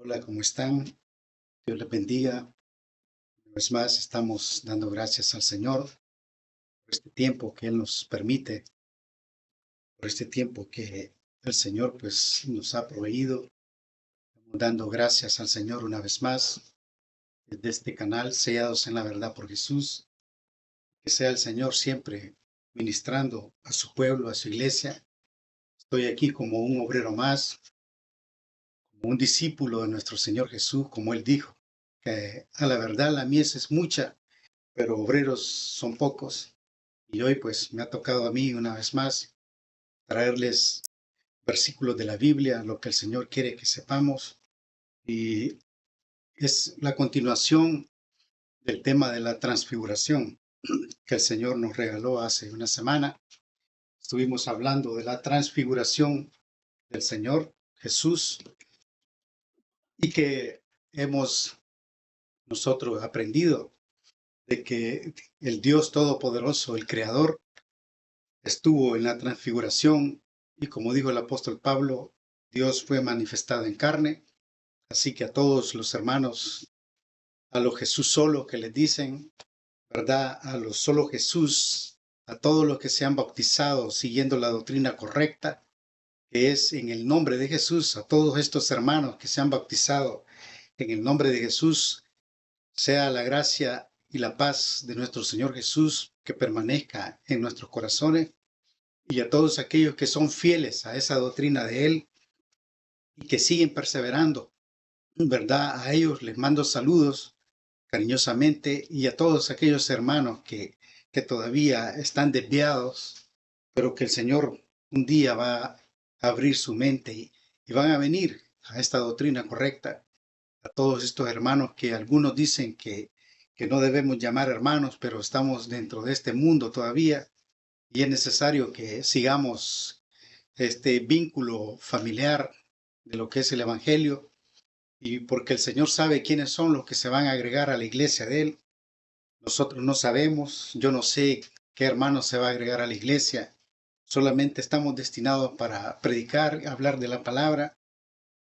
Hola, ¿cómo están? Dios les bendiga. Una vez más estamos dando gracias al Señor por este tiempo que Él nos permite, por este tiempo que el Señor pues nos ha proveído. Estamos dando gracias al Señor una vez más desde este canal, Sellados en la Verdad por Jesús. Que sea el Señor siempre ministrando a su pueblo, a su iglesia. Estoy aquí como un obrero más, como un discípulo de nuestro Señor Jesús, como Él dijo, que a la verdad la mies es mucha, pero obreros son pocos. Y hoy pues me ha tocado a mí una vez más traerles versículos de la Biblia, lo que el Señor quiere que sepamos. Y es la continuación del tema de la transfiguración que el Señor nos regaló hace una semana. Estuvimos hablando de la transfiguración del Señor Jesús y que hemos nosotros aprendido de que el Dios Todopoderoso, el Creador, estuvo en la transfiguración y como dijo el apóstol Pablo, Dios fue manifestado en carne. Así que a todos los hermanos, a los Jesús solo que les dicen, ¿verdad? A los solo Jesús, a todos los que se han bautizado siguiendo la doctrina correcta, que es en el nombre de Jesús, a todos estos hermanos que se han bautizado en el nombre de Jesús, sea la gracia y la paz de nuestro Señor Jesús que permanezca en nuestros corazones y a todos aquellos que son fieles a esa doctrina de Él y que siguen perseverando, ¿verdad? A ellos les mando saludos cariñosamente y a todos aquellos hermanos que todavía están desviados, pero que el Señor un día va a abrir su mente y van a venir a esta doctrina correcta. A todos estos hermanos que algunos dicen que no debemos llamar hermanos, pero estamos dentro de este mundo todavía y es necesario que sigamos este vínculo familiar de lo que es el Evangelio y porque el Señor sabe quiénes son los que se van a agregar a la iglesia de Él. Nosotros no sabemos, yo no sé qué hermano se va a agregar a la iglesia. Solamente estamos destinados para predicar, hablar de la palabra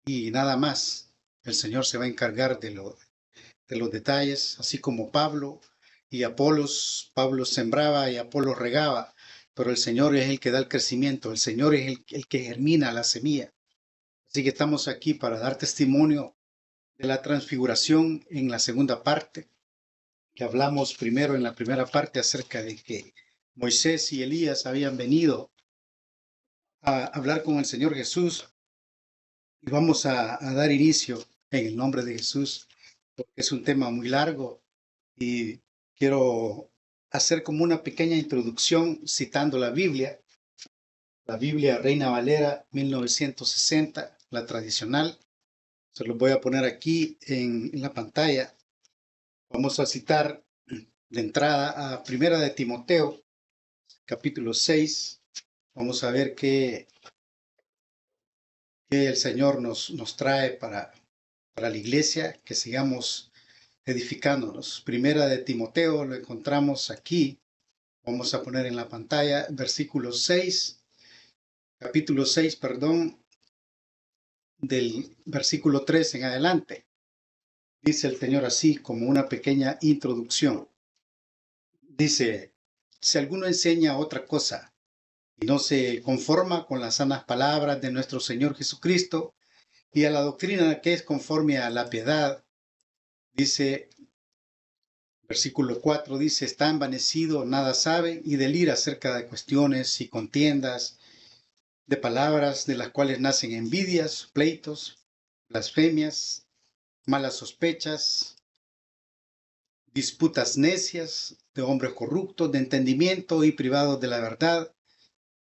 y nada más. El Señor se va a encargar de los detalles, así como Pablo y Apolos. Pablo sembraba y Apolos regaba, pero el Señor es el que da el crecimiento, el Señor es el que germina la semilla. Así que estamos aquí para dar testimonio de la transfiguración en la segunda parte, que hablamos primero en la primera parte acerca de que Moisés y Elías habían venido a hablar con el Señor Jesús y vamos a dar inicio en el nombre de Jesús, porque es un tema muy largo y quiero hacer como una pequeña introducción citando la Biblia Reina Valera 1960, la tradicional. Se los voy a poner aquí en la pantalla. Vamos a citar de entrada a Primera de Timoteo, capítulo 6. Vamos a ver qué el Señor nos trae para la iglesia, que sigamos edificándonos. Primera de Timoteo lo encontramos aquí. Vamos a poner en la pantalla versículo 6, capítulo 6, perdón, del versículo 3 en adelante. Dice el Señor así como una pequeña introducción. Dice, si alguno enseña otra cosa y no se conforma con las sanas palabras de nuestro Señor Jesucristo y a la doctrina que es conforme a la piedad, dice, versículo 4 dice, está envanecido, nada sabe y delira acerca de cuestiones y contiendas, de palabras de las cuales nacen envidias, pleitos, blasfemias, malas sospechas, disputas necias de hombres corruptos de entendimiento y privados de la verdad,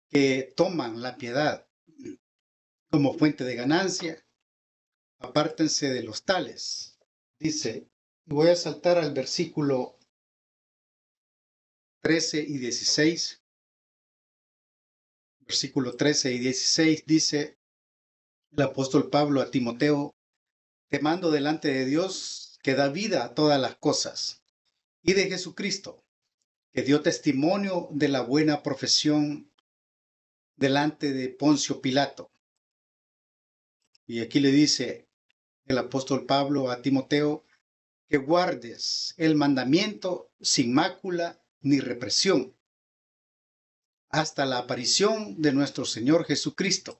que toman la piedad como fuente de ganancia. Apártense de los tales. Dice, voy a saltar al versículo 13 y 16. Versículo 13 y 16 dice el apóstol Pablo a Timoteo, te mando delante de Dios que da vida a todas las cosas y de Jesucristo, que dio testimonio de la buena profesión delante de Poncio Pilato. Y aquí le dice, el apóstol Pablo a Timoteo que guardes el mandamiento sin mácula ni represión hasta la aparición de nuestro Señor Jesucristo.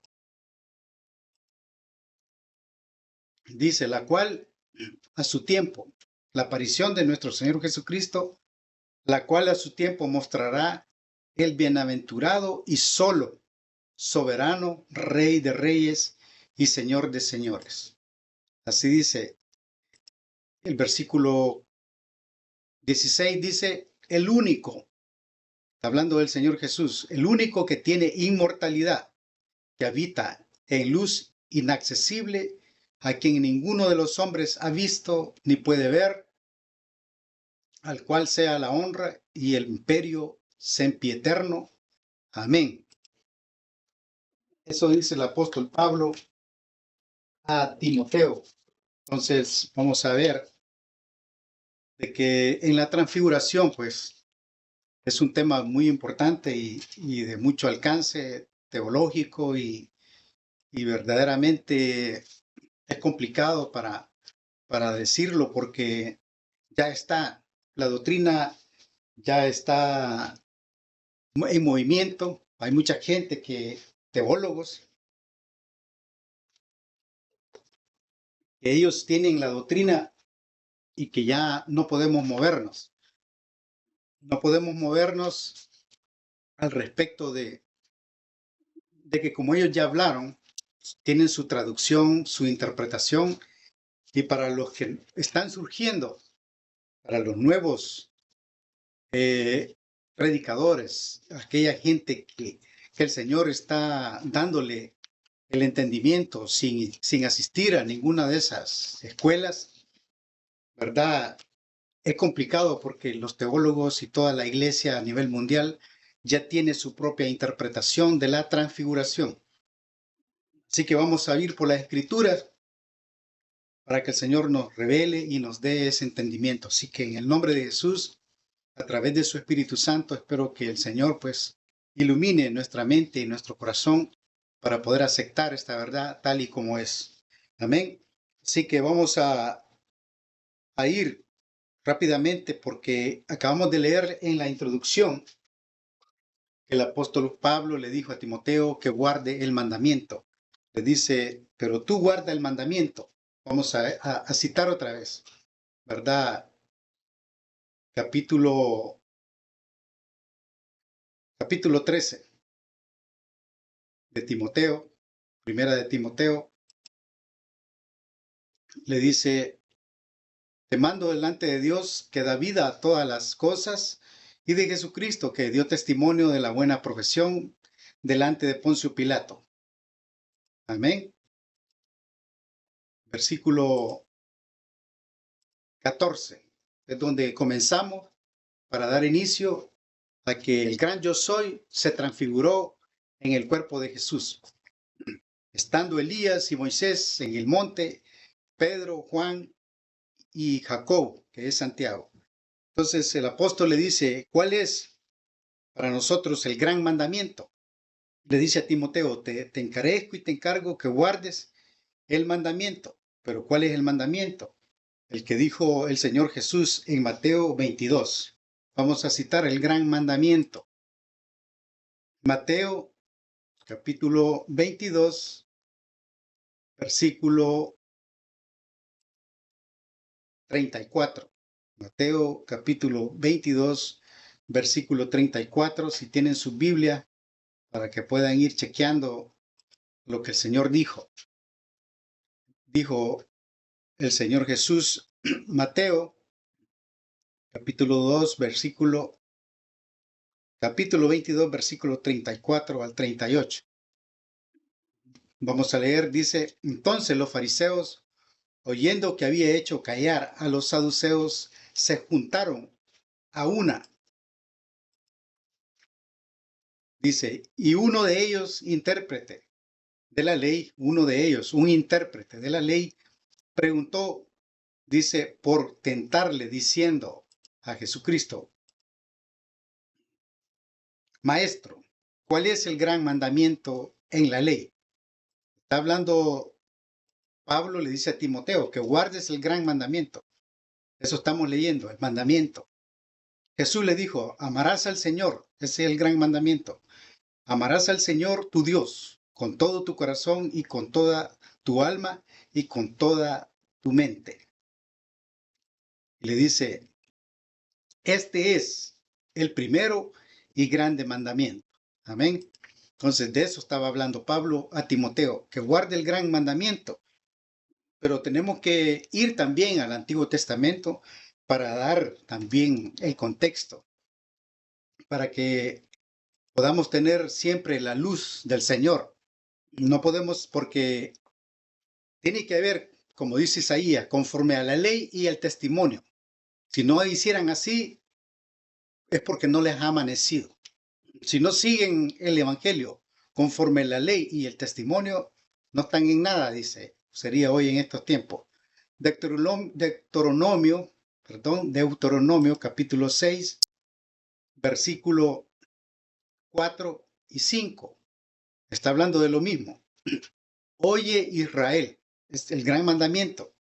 Dice, la cual a su tiempo, la aparición de nuestro Señor Jesucristo, la cual a su tiempo mostrará el bienaventurado y solo, soberano, Rey de reyes y Señor de señores. Así dice el versículo 16, dice, el único, hablando del Señor Jesús, el único que tiene inmortalidad, que habita en luz inaccesible, a quien ninguno de los hombres ha visto ni puede ver, al cual sea la honra y el imperio sempiterno. Amén. Eso dice el apóstol Pablo a Timoteo. Entonces vamos a ver de que en la transfiguración, pues, es un tema muy importante y de mucho alcance teológico y verdaderamente es complicado para decirlo porque ya está, la doctrina ya está en movimiento. Hay mucha gente teólogos, que ellos tienen la doctrina y que ya no podemos movernos. No podemos movernos al respecto de que como ellos ya hablaron, tienen su traducción, su interpretación, y para los que están surgiendo, para los nuevos predicadores, aquella gente que el Señor está dándole el entendimiento sin asistir a ninguna de esas escuelas, ¿verdad? Es complicado porque los teólogos y toda la iglesia a nivel mundial ya tiene su propia interpretación de la transfiguración. Así que vamos a ir por las escrituras para que el Señor nos revele y nos dé ese entendimiento. Así que en el nombre de Jesús, a través de su Espíritu Santo, espero que el Señor pues ilumine nuestra mente y nuestro corazón para poder aceptar esta verdad tal y como es. Amén. Así que vamos a ir rápidamente porque acabamos de leer en la introducción que el apóstol Pablo le dijo a Timoteo que guarde el mandamiento. Le dice, pero tú guarda el mandamiento. Vamos a citar otra vez, ¿verdad? Capítulo 13 de Timoteo, primera de Timoteo, le dice, te mando delante de Dios que da vida a todas las cosas y de Jesucristo que dio testimonio de la buena profesión delante de Poncio Pilato. Amén. Versículo 14 es donde comenzamos para dar inicio a que el gran yo soy se transfiguró en el cuerpo de Jesús. Estando Elías y Moisés en el monte, Pedro, Juan y Jacob, que es Santiago. Entonces el apóstol le dice, ¿cuál es para nosotros el gran mandamiento? Le dice a Timoteo, te encarezco y te encargo que guardes el mandamiento. Pero ¿cuál es el mandamiento? El que dijo el Señor Jesús en Mateo 22. Vamos a citar el gran mandamiento. Mateo capítulo 22, versículo 34. Mateo capítulo 22, versículo 34. Si tienen su Biblia, para que puedan ir chequeando lo que el Señor dijo. Dijo el Señor Jesús, Mateo capítulo 2, capítulo 22, versículo 34 al 38. Vamos a leer, dice, entonces los fariseos, oyendo que había hecho callar a los saduceos, se juntaron a una. Dice, y uno de ellos, intérprete de la ley, uno de ellos, un intérprete de la ley, preguntó, dice, por tentarle, diciendo a Jesucristo, Maestro, ¿cuál es el gran mandamiento en la ley? Está hablando Pablo le dice a Timoteo que guardes el gran mandamiento. Eso estamos leyendo, el mandamiento. Jesús le dijo, amarás al Señor, ese es el gran mandamiento. Amarás al Señor tu Dios con todo tu corazón y con toda tu alma y con toda tu mente. Y le dice, este es el primero y grande mandamiento. Amén. Entonces de eso estaba hablando Pablo a Timoteo, que guarde el gran mandamiento. Pero tenemos que ir también al Antiguo Testamento para dar también el contexto, para que podamos tener siempre la luz del Señor. No podemos, porque tiene que haber, como dice Isaías, conforme a la ley y el testimonio. Si no hicieran así, es porque no les ha amanecido. Si no siguen el Evangelio conforme a la ley y el testimonio, no están en nada, dice. Sería hoy en estos tiempos. Deuteronomio capítulo 6, versículo 4 y 5. Está hablando de lo mismo. Oye Israel, es el gran mandamiento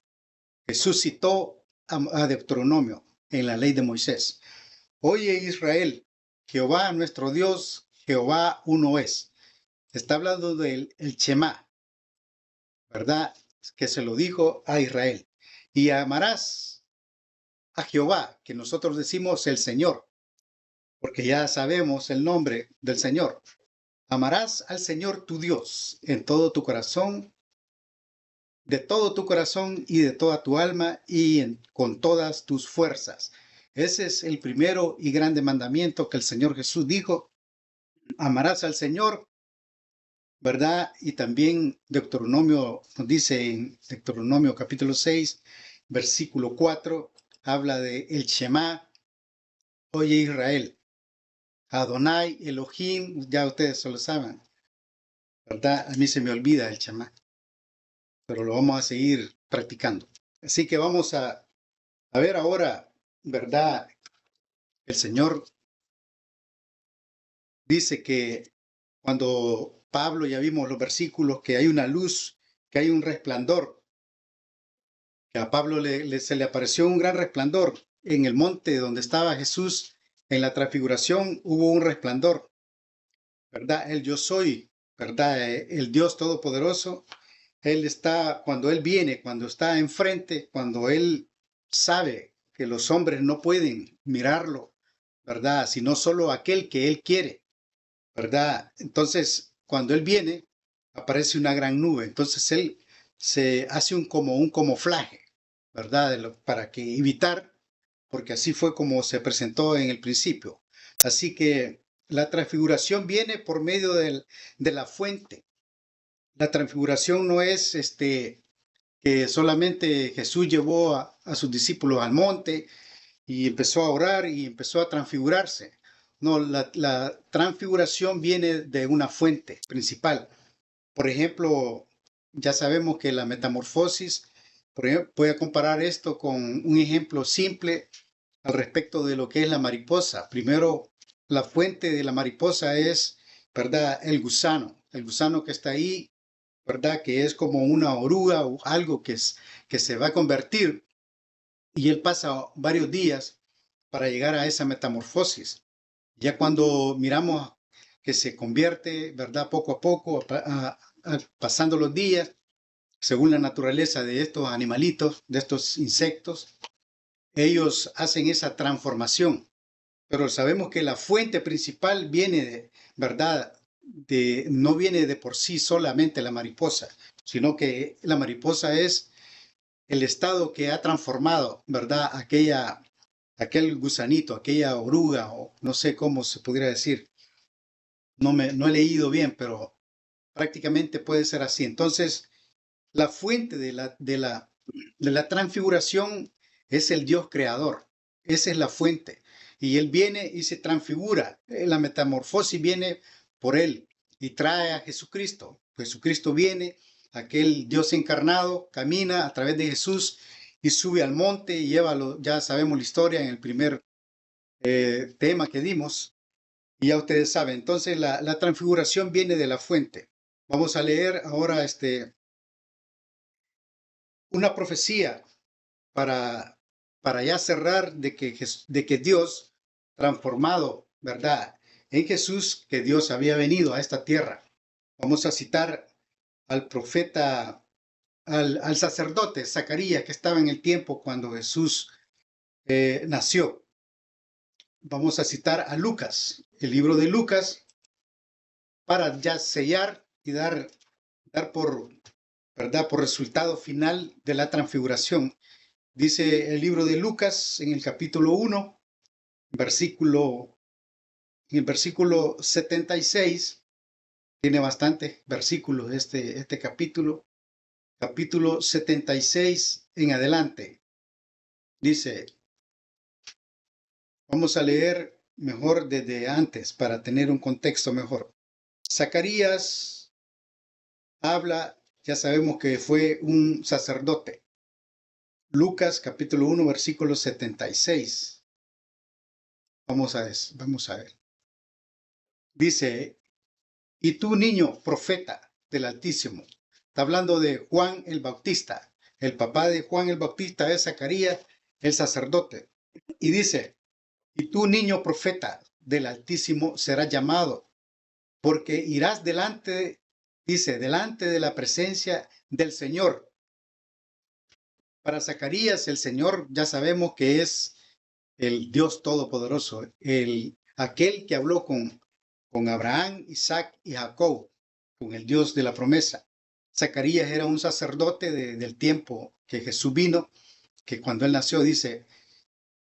que suscitó a Deuteronomio en la ley de Moisés. Oye Israel, Jehová nuestro Dios, Jehová uno es. Está hablando del el Shema, ¿verdad? Que se lo dijo a Israel. Y amarás a Jehová, que nosotros decimos el Señor, porque ya sabemos el nombre del Señor. Amarás al Señor tu Dios en todo tu corazón, de todo tu corazón y de toda tu alma y con todas tus fuerzas. Ese es el primero y grande mandamiento que el Señor Jesús dijo. Amarás al Señor, ¿verdad? Y también Deuteronomio nos dice en Deuteronomio capítulo 6, versículo 4, habla de el Shema, oye Israel, Adonai, Elohim, ya ustedes se lo saben, ¿verdad? A mí se me olvida el Shema, pero lo vamos a seguir practicando. Así que vamos a ver ahora, ¿verdad? El Señor dice que cuando Pablo, ya vimos los versículos, que hay una luz, que hay un resplandor, que a Pablo se le apareció un gran resplandor en el monte donde estaba Jesús, en la transfiguración hubo un resplandor, ¿verdad? El yo soy, ¿verdad? El Dios Todopoderoso, Él está, cuando Él viene, cuando está enfrente, cuando Él sabe que los hombres no pueden mirarlo, ¿verdad? Sino solo aquel que Él quiere, ¿verdad? Entonces, cuando Él viene, aparece una gran nube. Entonces Él se hace un camuflaje, ¿verdad? Para que evitar, porque así fue como se presentó en el principio. Así que la transfiguración viene por medio de la fuente. La transfiguración no es que solamente Jesús llevó a sus discípulos al monte y empezó a orar y empezó a transfigurarse. No, la transfiguración viene de una fuente principal. Por ejemplo, ya sabemos que la metamorfosis, por ejemplo, voy a comparar esto con un ejemplo simple al respecto de lo que es la mariposa. Primero, la fuente de la mariposa es, ¿verdad? El gusano que está ahí, ¿verdad? Que es como una oruga o algo que se va a convertir y él pasa varios días para llegar a esa metamorfosis. Ya cuando miramos que se convierte, ¿verdad? Poco a poco, pasando los días, según la naturaleza de estos animalitos, de estos insectos, ellos hacen esa transformación. Pero sabemos que la fuente principal viene de, ¿verdad? No viene de por sí solamente la mariposa, sino que la mariposa es el estado que ha transformado, ¿verdad? Aquel gusanito, aquella oruga, o no sé cómo se pudiera decir. No he leído bien, pero prácticamente puede ser así. Entonces, la fuente de la transfiguración es el Dios creador. Esa es la fuente. Y Él viene y se transfigura. La metamorfosis viene por Él y trae a Jesucristo. Jesucristo viene, aquel Dios encarnado, camina a través de Jesús y sube al monte y llévalo. Ya sabemos la historia en el primer tema que dimos. Y ya ustedes saben. Entonces, la transfiguración viene de la fuente. Vamos a leer ahora una profecía para, para ya cerrar de que Dios transformado, ¿verdad? En Jesús, que Dios había venido a esta tierra. Vamos a citar al profeta, al sacerdote Zacarías, que estaba en el tiempo cuando Jesús nació. Vamos a citar a Lucas, el libro de Lucas, para ya sellar y dar por, ¿verdad?, por resultado final de la transfiguración. Dice el libro de Lucas en el capítulo 1, en el versículo 76, tiene bastantes versículos este capítulo, capítulo 76 en adelante. Dice, vamos a leer mejor desde antes para tener un contexto mejor. Zacarías habla, ya sabemos que fue un sacerdote. Lucas capítulo 1, versículo 76. Vamos a ver. Dice, y tú, niño, profeta del Altísimo. Está hablando de Juan el Bautista. El papá de Juan el Bautista es Zacarías, el sacerdote. Y dice, y tú, niño, profeta del Altísimo, serás llamado, porque irás delante, dice, delante de la presencia del Señor. Para Zacarías, el Señor ya sabemos que es el Dios Todopoderoso, aquel que habló con Abraham, Isaac y Jacob, con el Dios de la promesa. Zacarías era un sacerdote del tiempo que Jesús vino, que cuando él nació dice,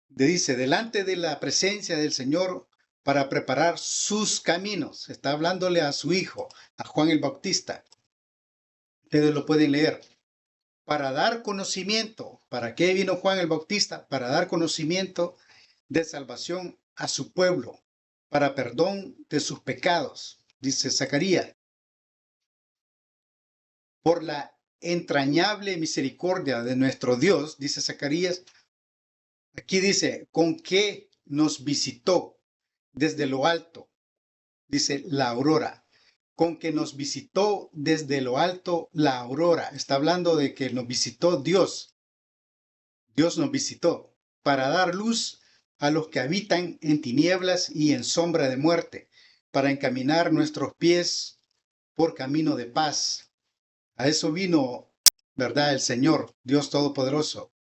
delante de la presencia del Señor para preparar sus caminos. Está hablándole a su hijo, a Juan el Bautista. Ustedes lo pueden leer. Para dar conocimiento. ¿Para qué vino Juan el Bautista? Para dar conocimiento de salvación a su pueblo, para perdón de sus pecados, dice Zacarías. Por la entrañable misericordia de nuestro Dios, dice Zacarías, aquí dice, con que nos visitó desde lo alto, dice la aurora, con que nos visitó desde lo alto la aurora. Está hablando de que nos visitó Dios. Dios nos visitó para dar luz a los que habitan en tinieblas y en sombra de muerte, para encaminar nuestros pies por camino de paz. A eso vino, ¿verdad?, el Señor, Dios Todopoderoso.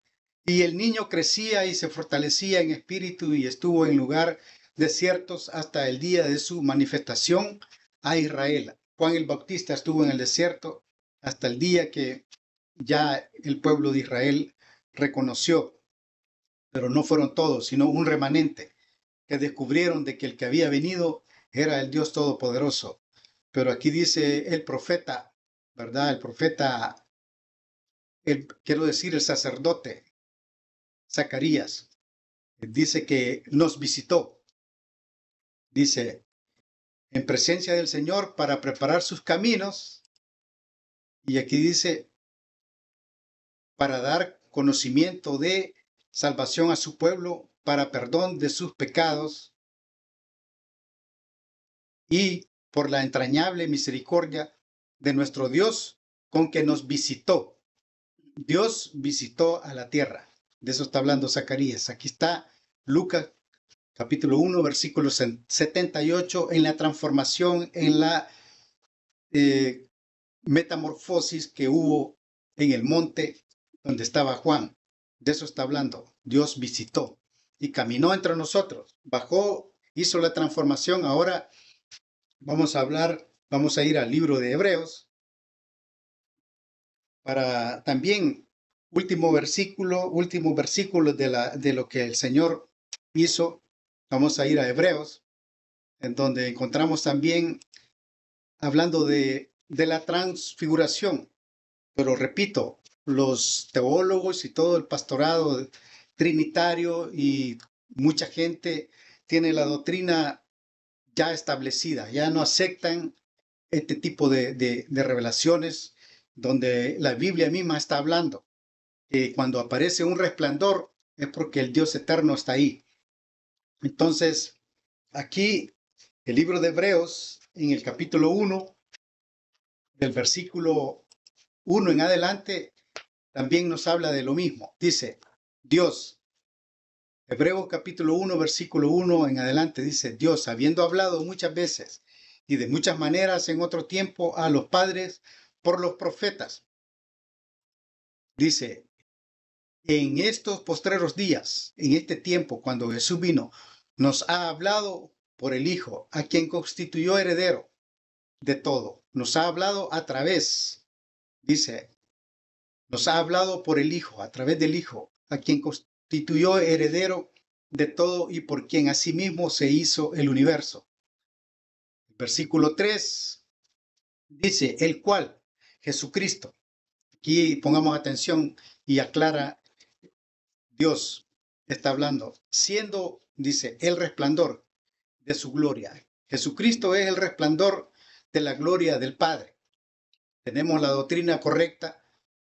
Y el niño crecía y se fortalecía en espíritu y estuvo en lugar desiertos hasta el día de su manifestación a Israel. Juan el Bautista estuvo en el desierto hasta el día que ya el pueblo de Israel reconoció, pero no fueron todos, sino un remanente que descubrieron de que el que había venido era el Dios Todopoderoso. Pero aquí dice el profeta, ¿verdad? El profeta, quiero decir, el sacerdote Zacarías, dice que nos visitó, dice, en presencia del Señor para preparar sus caminos, y aquí dice, para dar conocimiento de salvación a su pueblo, para perdón de sus pecados, y por la entrañable misericordia de nuestro Dios con que nos visitó. Dios visitó a la tierra. De eso está hablando Zacarías. Aquí está Lucas capítulo 1, versículo 78, en la transformación, en la metamorfosis que hubo en el monte donde estaba Juan. De eso está hablando. Dios visitó y caminó entre nosotros. Bajó, hizo la transformación. Ahora vamos a ir al libro de Hebreos para también último versículo de lo que el Señor hizo. Vamos a ir a Hebreos, en donde encontramos también hablando de la transfiguración. Pero repito, los teólogos y todo el pastorado trinitario y mucha gente tiene la doctrina ya establecida, ya no aceptan este tipo de revelaciones donde la Biblia misma está hablando que cuando aparece un resplandor es porque el Dios eterno está ahí. Entonces, aquí el libro de Hebreos, en el capítulo 1, del versículo 1 en adelante, también nos habla de lo mismo. Dice, Dios, Hebreos capítulo 1, versículo 1 en adelante, dice, Dios, habiendo hablado muchas veces y de muchas maneras en otro tiempo a los padres por los profetas, dice, en estos postreros días, en este tiempo, cuando Jesús vino, nos ha hablado por el Hijo, a quien constituyó heredero de todo. Nos ha hablado a través, dice, nos ha hablado por el Hijo, a través del Hijo, a quien constituyó heredero de todo y por quien asimismo se hizo el universo. Versículo 3 dice, el cual, Jesucristo, aquí pongamos atención y aclara, Dios está hablando, siendo, dice, el resplandor de su gloria. Jesucristo es el resplandor de la gloria del Padre. Tenemos la doctrina correcta,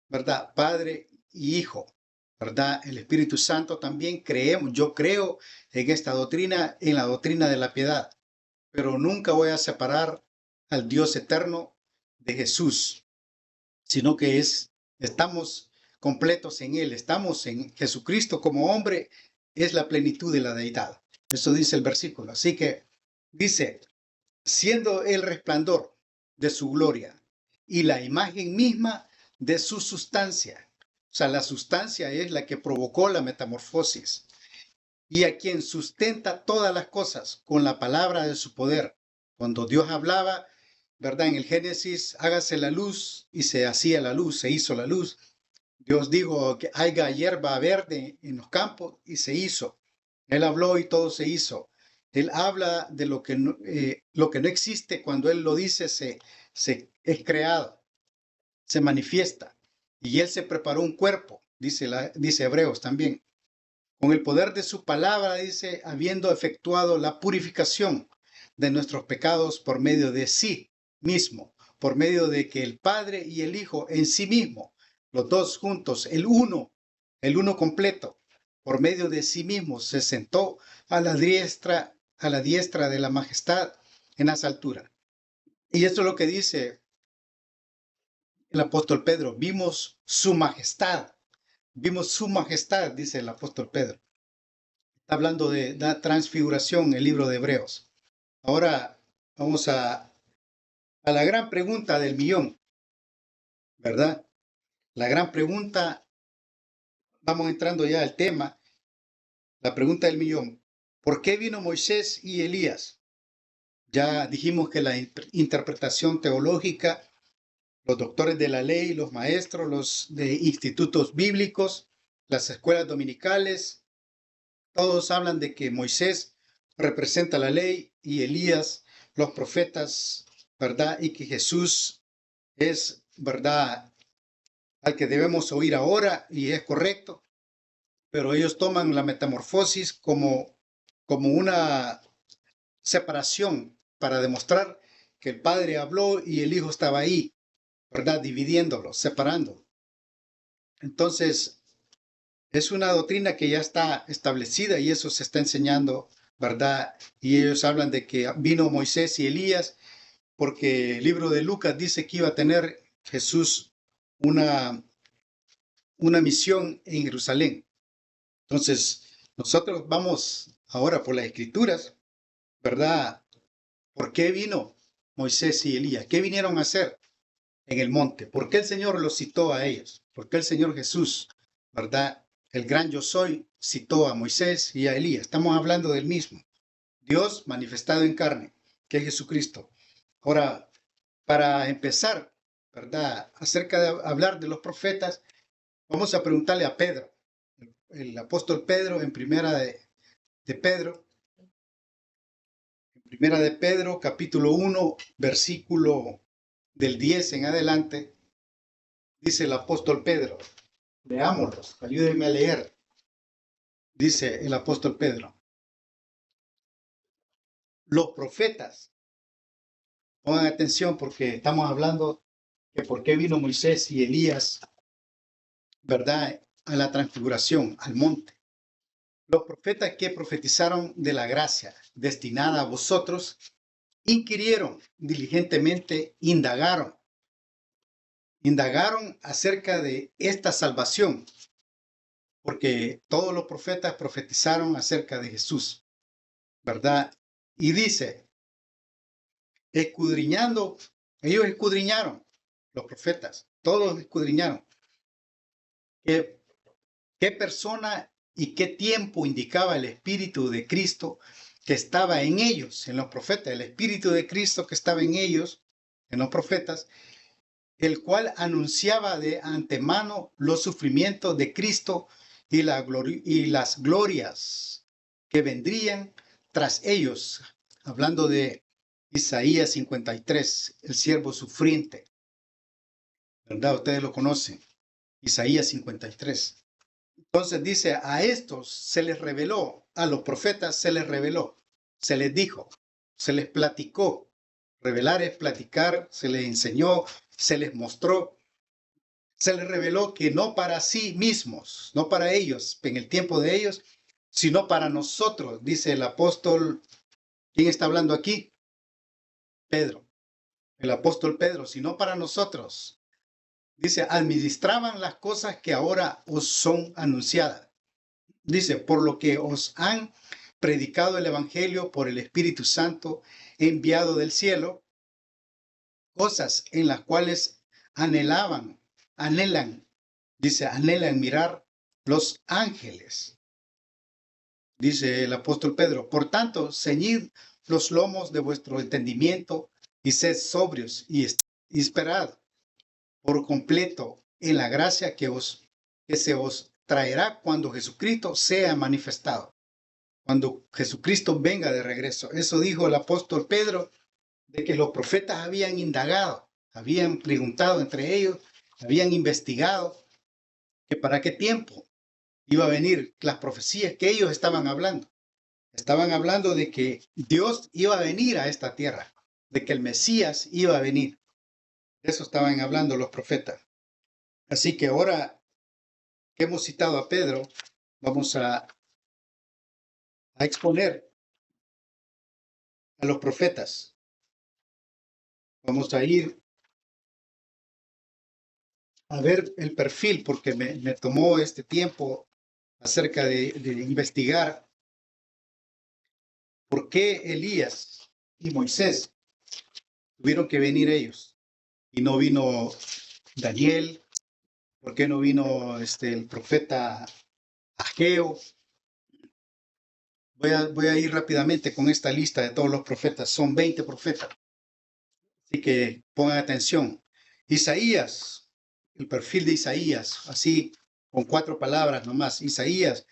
¿verdad? Padre y Hijo, ¿verdad? El Espíritu Santo también creemos. Yo creo en esta doctrina, en la doctrina de la piedad, pero nunca voy a separar al Dios eterno de Jesús, sino que estamos completos en Él, estamos en Jesucristo como hombre, es la plenitud de la deidad. Eso dice el versículo. Así que dice, siendo el resplandor de su gloria y la imagen misma de su sustancia. O sea, la sustancia es la que provocó la metamorfosis. Y a quien sustenta todas las cosas con la palabra de su poder. Cuando Dios hablaba, ¿verdad? En el Génesis, hágase la luz y se hacía la luz, se hizo la luz. Dios dijo que haya hierba verde en los campos y se hizo. Él habló y todo se hizo. Él habla de lo que no existe. Cuando Él lo dice, es creado, se manifiesta. Y Él se preparó un cuerpo, dice Hebreos también. Con el poder de su palabra, dice, habiendo efectuado la purificación de nuestros pecados por medio de sí mismo, por medio de que el Padre y el Hijo en sí mismo, los dos juntos, el uno completo, por medio de sí mismo, se sentó a la diestra de la majestad en las alturas. Y esto es lo que dice el apóstol Pedro, vimos su majestad, dice el apóstol Pedro. Está hablando de la transfiguración, el libro de Hebreos. Ahora vamos a la gran pregunta del millón, ¿verdad? La gran pregunta, vamos entrando ya al tema, la pregunta del millón. ¿Por qué vino Moisés y Elías? Ya dijimos que la interpretación teológica, los doctores de la ley, los maestros, los de institutos bíblicos, las escuelas dominicales, todos hablan de que Moisés representa la ley y Elías los profetas, ¿verdad? Y que Jesús es, ¿verdad?, al que debemos oír ahora y es correcto, pero ellos toman la metamorfosis como una separación para demostrar que el Padre habló y el Hijo estaba ahí, ¿verdad?, dividiéndolo, separando. Entonces, es una doctrina que ya está establecida y eso se está enseñando, ¿verdad? Y ellos hablan de que vino Moisés y Elías porque el libro de Lucas dice que iba a tener Jesús una misión en Jerusalén. Entonces, nosotros vamos ahora por las escrituras, ¿verdad? ¿Por qué vino Moisés y Elías? ¿Qué vinieron a hacer en el monte? ¿Por qué el Señor los citó a ellos? ¿Por qué el Señor Jesús, ¿verdad? El gran yo soy citó a Moisés y a Elías. Estamos hablando del mismo. Dios manifestado en carne, que es Jesucristo. Ahora, para empezar, ¿verdad? Acerca de hablar de los profetas, vamos a preguntarle a Pedro, el apóstol Pedro, en primera de Pedro, capítulo 1, versículo del 10 en adelante, dice el apóstol Pedro. Leámoslos, ayúdenme a leer. Dice el apóstol Pedro. Los profetas, pongan atención porque estamos hablando de por qué vino Moisés y Elías, ¿verdad?, a la transfiguración, al monte. Los profetas que profetizaron de la gracia destinada a vosotros, inquirieron diligentemente, indagaron indagaron acerca de esta salvación, porque todos los profetas profetizaron acerca de Jesús, ¿verdad? Y dice, escudriñando, ellos escudriñaron, los profetas, todos escudriñaron, qué persona y qué tiempo indicaba el Espíritu de Cristo que estaba en ellos, en los profetas, el Espíritu de Cristo que estaba en ellos, en los profetas, el cual anunciaba de antemano los sufrimientos de Cristo y las glorias que vendrían tras ellos, hablando de Isaías 53, el siervo sufriente, ¿verdad? Ustedes lo conocen, Isaías 53. Entonces dice, a estos se les reveló, a los profetas se les reveló, se les dijo, se les platicó. Revelar es platicar, se les enseñó, se les mostró, se les reveló que no para sí mismos, no para ellos, en el tiempo de ellos, sino para nosotros, dice el apóstol. ¿Quién está hablando aquí? Pedro, el apóstol Pedro, sino para nosotros. Dice, administraban las cosas que ahora os son anunciadas. Dice, por lo que os han predicado el Evangelio por el Espíritu Santo enviado del cielo, cosas en las cuales anhelan, dice, anhelan mirar los ángeles. Dice el apóstol Pedro, por tanto, ceñid los lomos de vuestro entendimiento y sed sobrios y esperad por completo en la gracia que se os traerá cuando Jesucristo sea manifestado, cuando Jesucristo venga de regreso. Eso dijo el apóstol Pedro, de que los profetas habían indagado, habían preguntado entre ellos, habían investigado que para qué tiempo iba a venir las profecías que ellos estaban hablando. Estaban hablando de que Dios iba a venir a esta tierra, de que el Mesías iba a venir. Eso estaban hablando los profetas. Así que ahora que hemos citado a Pedro, vamos a exponer a los profetas. Vamos a ir a ver el perfil, porque me tomó este tiempo acerca de investigar por qué Elías y Moisés tuvieron que venir ellos y no vino Daniel, por qué no vino el profeta Ageo. Voy a ir rápidamente con esta lista de todos los profetas. Son 20 profetas, así que pongan atención. Isaías, el perfil de Isaías, así con 4 palabras nomás. Isaías,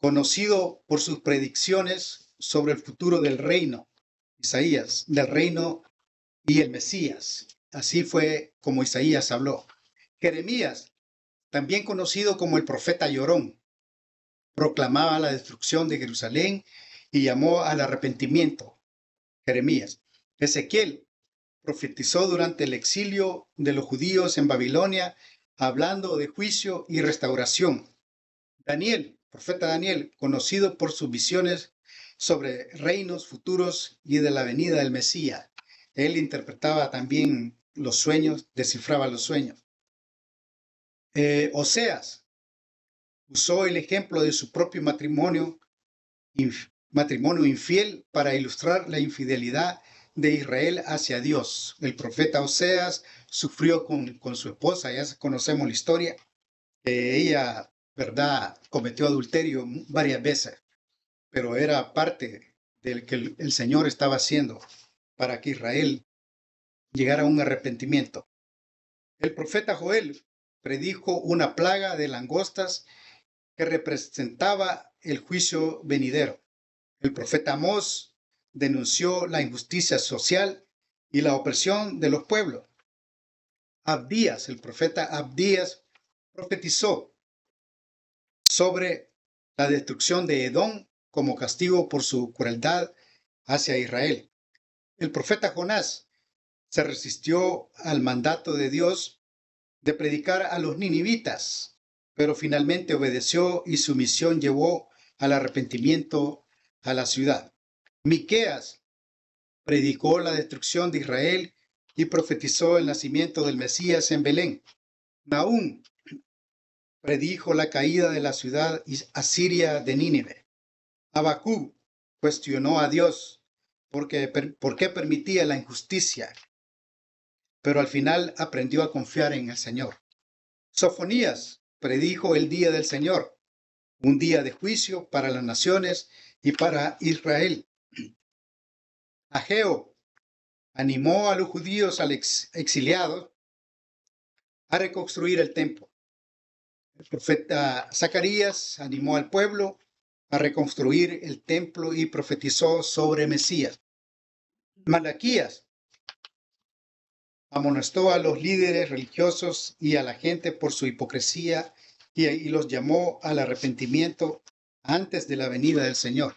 conocido por sus predicciones sobre el futuro del reino. Isaías, del reino y el Mesías. Así fue como Isaías habló. Jeremías, también conocido como el profeta llorón, proclamaba la destrucción de Jerusalén y llamó al arrepentimiento. Jeremías. Ezequiel profetizó durante el exilio de los judíos en Babilonia, hablando de juicio y restauración. Daniel, profeta Daniel, conocido por sus visiones sobre reinos futuros y de la venida del Mesías. Él interpretaba también los sueños, descifraba los sueños. Oseas usó el ejemplo de su propio matrimonio infiel para ilustrar la infidelidad de Israel hacia Dios. El profeta Oseas sufrió con su esposa, ya conocemos la historia. Ella, ¿verdad?, cometió adulterio varias veces, pero era parte del que el Señor estaba haciendo para que Israel llegara a un arrepentimiento. El profeta Joel predijo una plaga de langostas que representaba el juicio venidero. El profeta Amós denunció la injusticia social y la opresión de los pueblos. Abdías, el profeta Abdías, profetizó sobre la destrucción de Edom como castigo por su crueldad hacia Israel. El profeta Jonás se resistió al mandato de Dios de predicar a los ninivitas, pero finalmente obedeció y su misión llevó al arrepentimiento a la ciudad. Miqueas predicó la destrucción de Israel y profetizó el nacimiento del Mesías en Belén. Nahum predijo la caída de la ciudad asiria de Nínive. Habacuc cuestionó a Dios por qué permitía la injusticia, pero al final aprendió a confiar en el Señor. Sofonías predijo el día del Señor, un día de juicio para las naciones y para Israel. Ageo animó a los judíos exiliados a reconstruir el templo. El profeta Zacarías animó al pueblo a reconstruir el templo y profetizó sobre Mesías. Malaquías amonestó a los líderes religiosos y a la gente por su hipocresía y los llamó al arrepentimiento antes de la venida del Señor.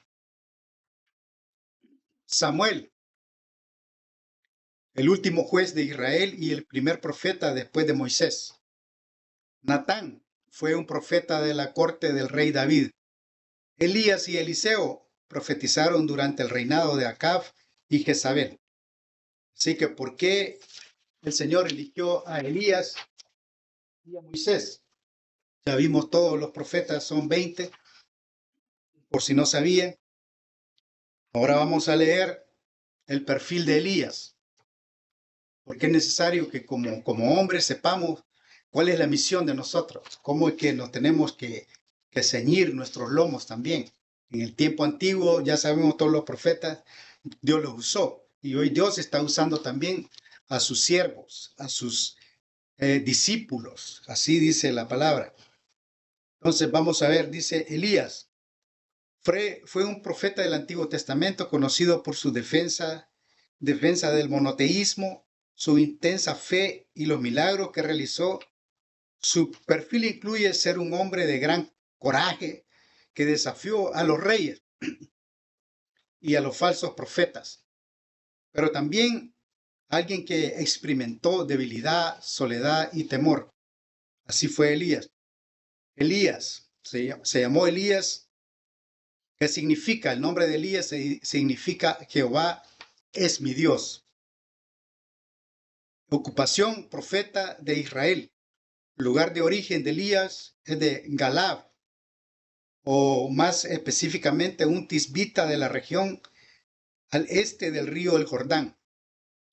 Samuel, el último juez de Israel y el primer profeta después de Moisés. Natán fue un profeta de la corte del rey David. Elías y Eliseo profetizaron durante el reinado de Acab y Jezabel. Así que, ¿por qué el Señor eligió a Elías y a Moisés? Ya vimos, todos los profetas son 20, por si no sabían. Ahora vamos a leer el perfil de Elías, porque es necesario que como hombres sepamos cuál es la misión de nosotros, cómo es que nos tenemos que ceñir nuestros lomos también. En el tiempo antiguo, ya sabemos, todos los profetas, Dios los usó, y hoy Dios está usando también a sus siervos, a sus discípulos, así dice la palabra. Entonces vamos a ver, dice Elías, fue un profeta del Antiguo Testamento conocido por su defensa del monoteísmo, su intensa fe y los milagros que realizó. Su perfil incluye ser un hombre de gran coraje que desafió a los reyes y a los falsos profetas, pero también alguien que experimentó debilidad, soledad y temor. Así fue Elías. Elías se llamó Elías, que significa, el nombre de Elías significa Jehová es mi Dios. Ocupación, profeta de Israel. Lugar de origen de Elías es de Galad, o más específicamente un tisbita de la región al este del río del Jordán.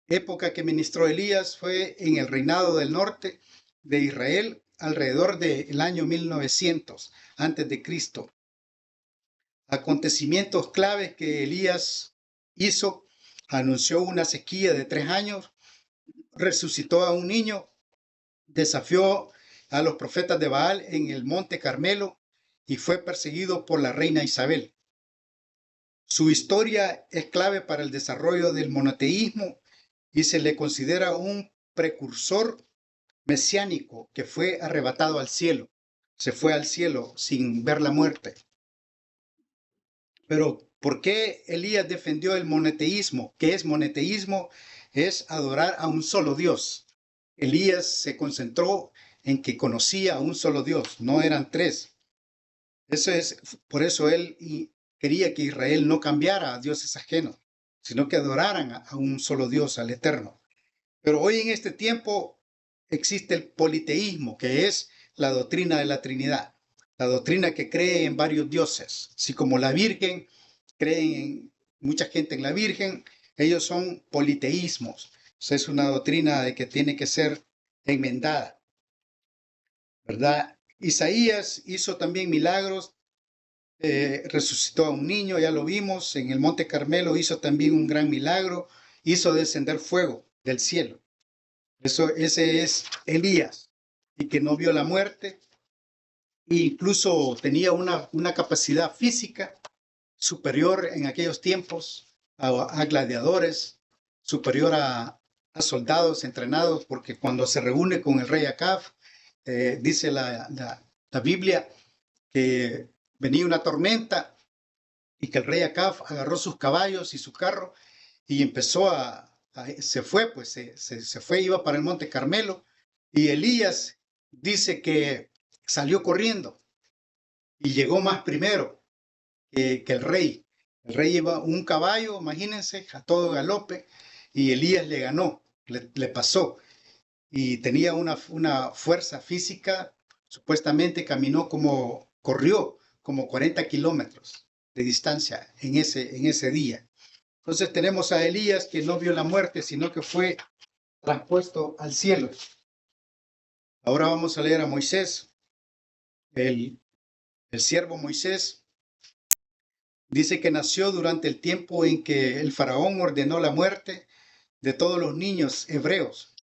Época que ministró Elías fue en el reinado del norte de Israel alrededor del año 1900 antes de Cristo. Acontecimientos claves que Elías hizo: anunció una sequía de 3 años, resucitó a un niño, desafió a los profetas de Baal en el monte Carmelo y fue perseguido por la reina Isabel. Su historia es clave para el desarrollo del monoteísmo y se le considera un precursor mesiánico que fue arrebatado al cielo. Se fue al cielo sin ver la muerte. Pero, ¿por qué Elías defendió el monoteísmo? ¿Qué es monoteísmo? Es adorar a un solo Dios. Elías se concentró en que conocía a un solo Dios, no eran 3. Por eso él quería que Israel no cambiara a dioses ajenos, sino que adoraran a un solo Dios, al Eterno. Pero hoy en este tiempo existe el politeísmo, que es la doctrina de la Trinidad, la doctrina que cree en varios dioses. Así como la Virgen, creen mucha gente en la Virgen, ellos son politeísmos. O sea, es una doctrina de que tiene que ser enmendada, ¿verdad? Isaías hizo también milagros, resucitó a un niño, ya lo vimos, en el Monte Carmelo hizo también un gran milagro, hizo descender fuego del cielo. Ese es Elías, y que no vio la muerte, e incluso tenía una capacidad física superior en aquellos tiempos a gladiadores, superior a soldados entrenados, porque cuando se reúne con el rey Acab, dice la Biblia que venía una tormenta y que el rey Acab agarró sus caballos y su carro y empezó se fue, iba para el Monte Carmelo, y Elías dice que salió corriendo y llegó más primero que el rey. El rey iba un caballo, imagínense, a todo galope, y Elías le ganó le pasó. Y tenía una fuerza física, supuestamente corrió como 40 kilómetros de distancia en ese día. Entonces tenemos a Elías que no vio la muerte, sino que fue traspuesto al cielo. Ahora vamos a leer a Moisés, el siervo Moisés. Dice que nació durante el tiempo en que el faraón ordenó la muerte de todos los niños hebreos,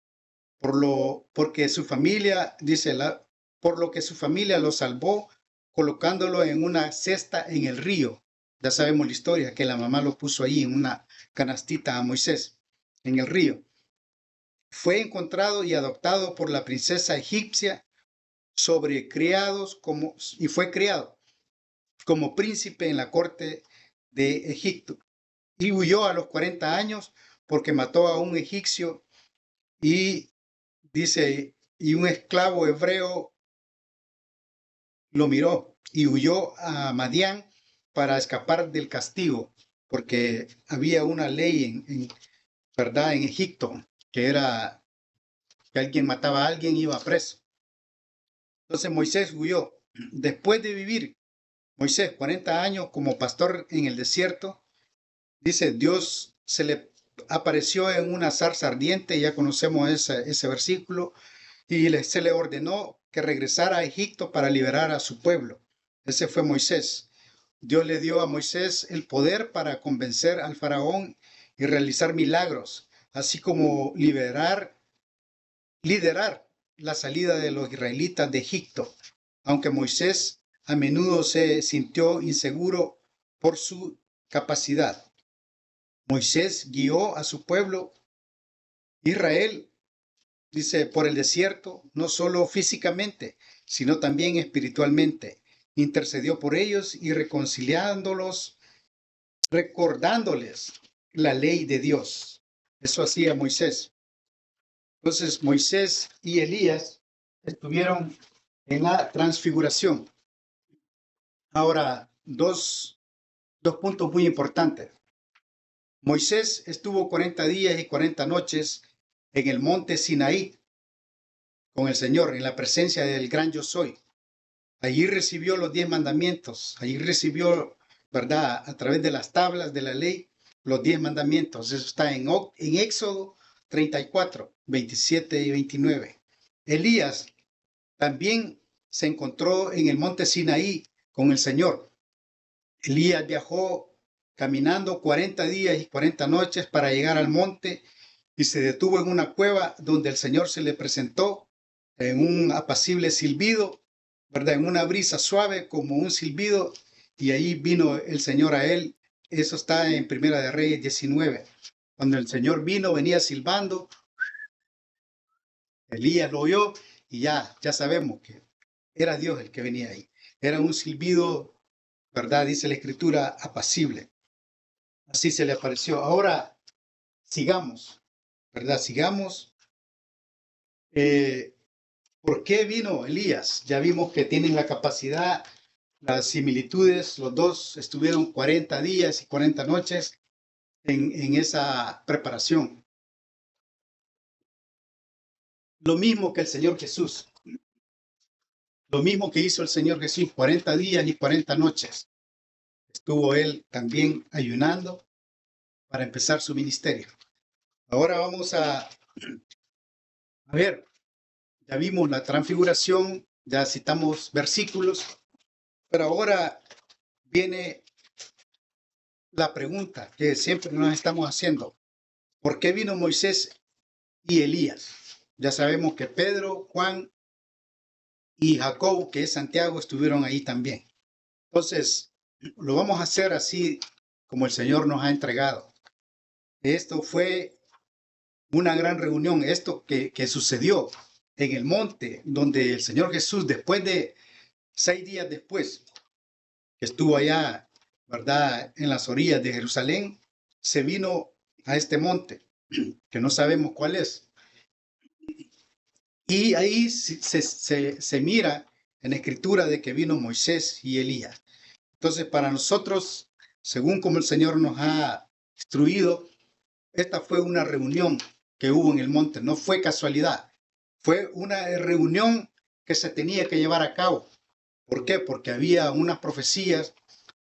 porque su familia, por lo que su familia lo salvó colocándolo en una cesta en el río. Ya sabemos la historia, que la mamá lo puso ahí en una canastita a Moisés, en el río. Fue encontrado y adoptado por la princesa egipcia y fue criado como príncipe en la corte de Egipto. Y huyó a los 40 años porque mató a un egipcio y un esclavo hebreo lo miró y huyó a Madián para escapar del castigo, porque había una ley ¿verdad? En Egipto, que era que alguien mataba a alguien y iba preso. Entonces Moisés huyó. Después de vivir Moisés 40 años como pastor en el desierto, dice, Dios se le apareció en una zarza ardiente, ya conocemos ese versículo, y se le ordenó que regresara a Egipto para liberar a su pueblo. Ese fue Moisés. Dios le dio a Moisés el poder para convencer al faraón y realizar milagros, así como liderar la salida de los israelitas de Egipto, aunque Moisés a menudo se sintió inseguro por su capacidad. Moisés guió a su pueblo Israel, dice, por el desierto, no solo físicamente, sino también espiritualmente. Intercedió por ellos y reconciliándolos, recordándoles la ley de Dios. Eso hacía Moisés. Entonces Moisés y Elías estuvieron en la transfiguración. Ahora, dos puntos muy importantes. Moisés estuvo 40 días y 40 noches en el monte Sinaí con el Señor, en la presencia del gran yo soy. Allí recibió los 10 mandamientos, allí recibió, ¿verdad?, a través de las tablas de la ley, los 10 mandamientos. Eso está en Éxodo 34, 27 y 29. Elías también se encontró en el monte Sinaí con el Señor. Elías viajó caminando 40 días y 40 noches para llegar al monte y se detuvo en una cueva donde el Señor se le presentó en un apacible silbido, ¿verdad? En una brisa suave como un silbido, y ahí vino el Señor a él. Eso está en Primera de Reyes 19. Cuando el Señor venía silbando, Elías lo oyó y ya sabemos que era Dios el que venía ahí. Era un silbido, ¿verdad? Dice la Escritura, apacible. Así se le apareció. Ahora, sigamos, ¿verdad? Sigamos. ¿Por qué vino Elías? Ya vimos que tienen la capacidad, las similitudes. Los dos estuvieron 40 días y 40 noches en esa preparación. Lo mismo que el Señor Jesús. Lo mismo que hizo el Señor Jesús, 40 días y 40 noches. Estuvo él también ayunando para empezar su ministerio. Ahora vamos a ver, ya vimos la transfiguración, ya citamos versículos, pero ahora viene la pregunta que siempre nos estamos haciendo. ¿Por qué vino Moisés y Elías? Ya sabemos que Pedro, Juan y Jacob, que es Santiago, estuvieron ahí también. Entonces, lo vamos a hacer así como el Señor nos ha entregado. Esto fue una gran reunión, esto que sucedió en el monte, donde el Señor Jesús, después de 6 días después, que estuvo allá, ¿verdad?, en las orillas de Jerusalén, se vino a este monte, que no sabemos cuál es. Y ahí se mira en la Escritura de que vino Moisés y Elías. Entonces, para nosotros, según como el Señor nos ha instruido, esta fue una reunión que hubo en el monte. No fue casualidad. Fue una reunión que se tenía que llevar a cabo. ¿Por qué? Porque había unas profecías.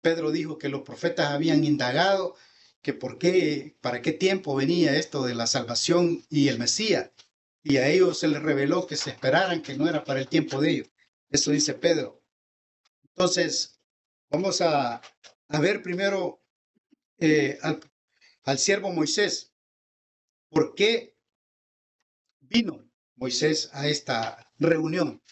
Pedro dijo que los profetas habían indagado que por qué, para qué tiempo venía esto de la salvación y el Mesías. Y a ellos se les reveló que se esperaran, que no era para el tiempo de ellos. Eso dice Pedro. Entonces, vamos a ver primero al siervo Moisés. ¿Por qué vino Moisés a esta reunión?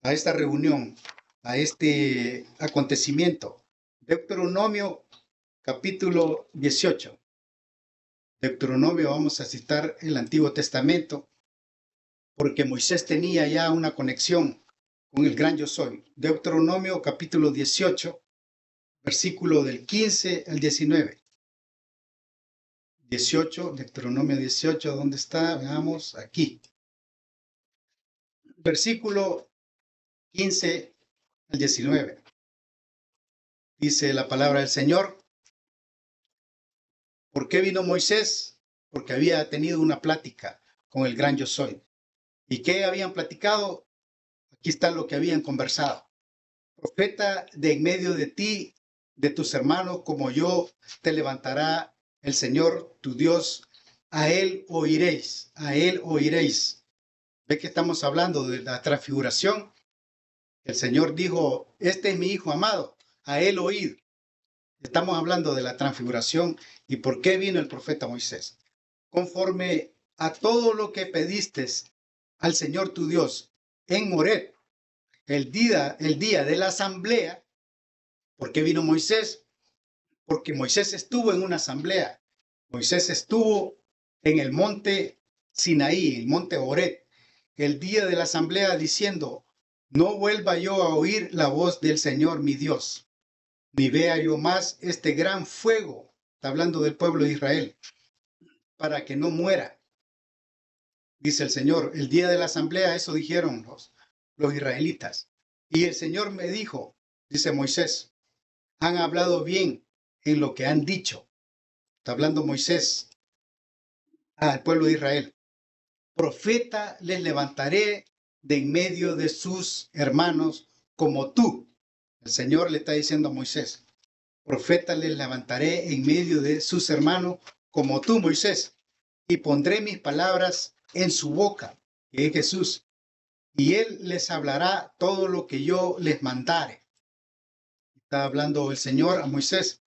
A esta reunión, a este acontecimiento. Deuteronomio capítulo 18. Deuteronomio, vamos a citar el Antiguo Testamento, porque Moisés tenía ya una conexión con el gran yo soy. Deuteronomio capítulo 18, versículo del 15 al 19. 18, Deuteronomio 18, ¿dónde está? Veamos, aquí. Versículo 15 al 19. Dice la palabra del Señor. ¿Por qué vino Moisés? Porque había tenido una plática con el gran yo soy. ¿Y qué habían platicado? Aquí está lo que habían conversado. Profeta de en medio de ti, de tus hermanos, como yo, te levantará el Señor, tu Dios. A él oiréis, a él oiréis. ¿Ve que estamos hablando de la transfiguración? El Señor dijo, este es mi Hijo amado, a él oíd. Estamos hablando de la transfiguración y por qué vino el profeta Moisés. Conforme a todo lo que pediste al Señor tu Dios en Horeb, el día de la asamblea. ¿Por qué vino Moisés? Porque Moisés estuvo en una asamblea. Moisés estuvo en el monte Sinaí, el monte Horeb, el día de la asamblea diciendo, no vuelva yo a oír la voz del Señor mi Dios, ni vea yo más este gran fuego, está hablando del pueblo de Israel, para que no muera. Dice el Señor, el día de la asamblea, eso dijeron los israelitas. Y el Señor me dijo, dice Moisés, han hablado bien en lo que han dicho. Está hablando Moisés al pueblo de Israel. Profeta les levantaré de en medio de sus hermanos como tú. El Señor le está diciendo a Moisés, profeta les levantaré en medio de sus hermanos como tú, Moisés, y pondré mis palabras en su boca, que es Jesús, y él les hablará todo lo que yo les mandare. Está hablando el Señor a Moisés.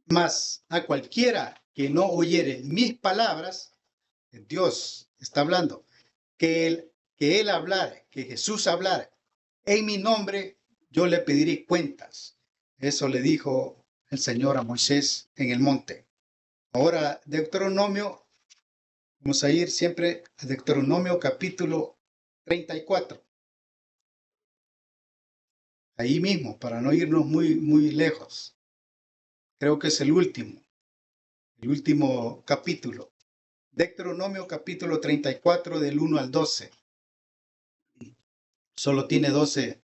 Mas a cualquiera que no oyere mis palabras, Dios está hablando, que él hablare, que Jesús hablare, en mi nombre yo le pediré cuentas. Eso le dijo el Señor a Moisés en el monte. Ahora, Deuteronomio, vamos a ir siempre a Deuteronomio capítulo 34. Ahí mismo, para no irnos muy lejos. Creo que es el último capítulo. Deuteronomio capítulo 34 del 1 al 12. Solo tiene 12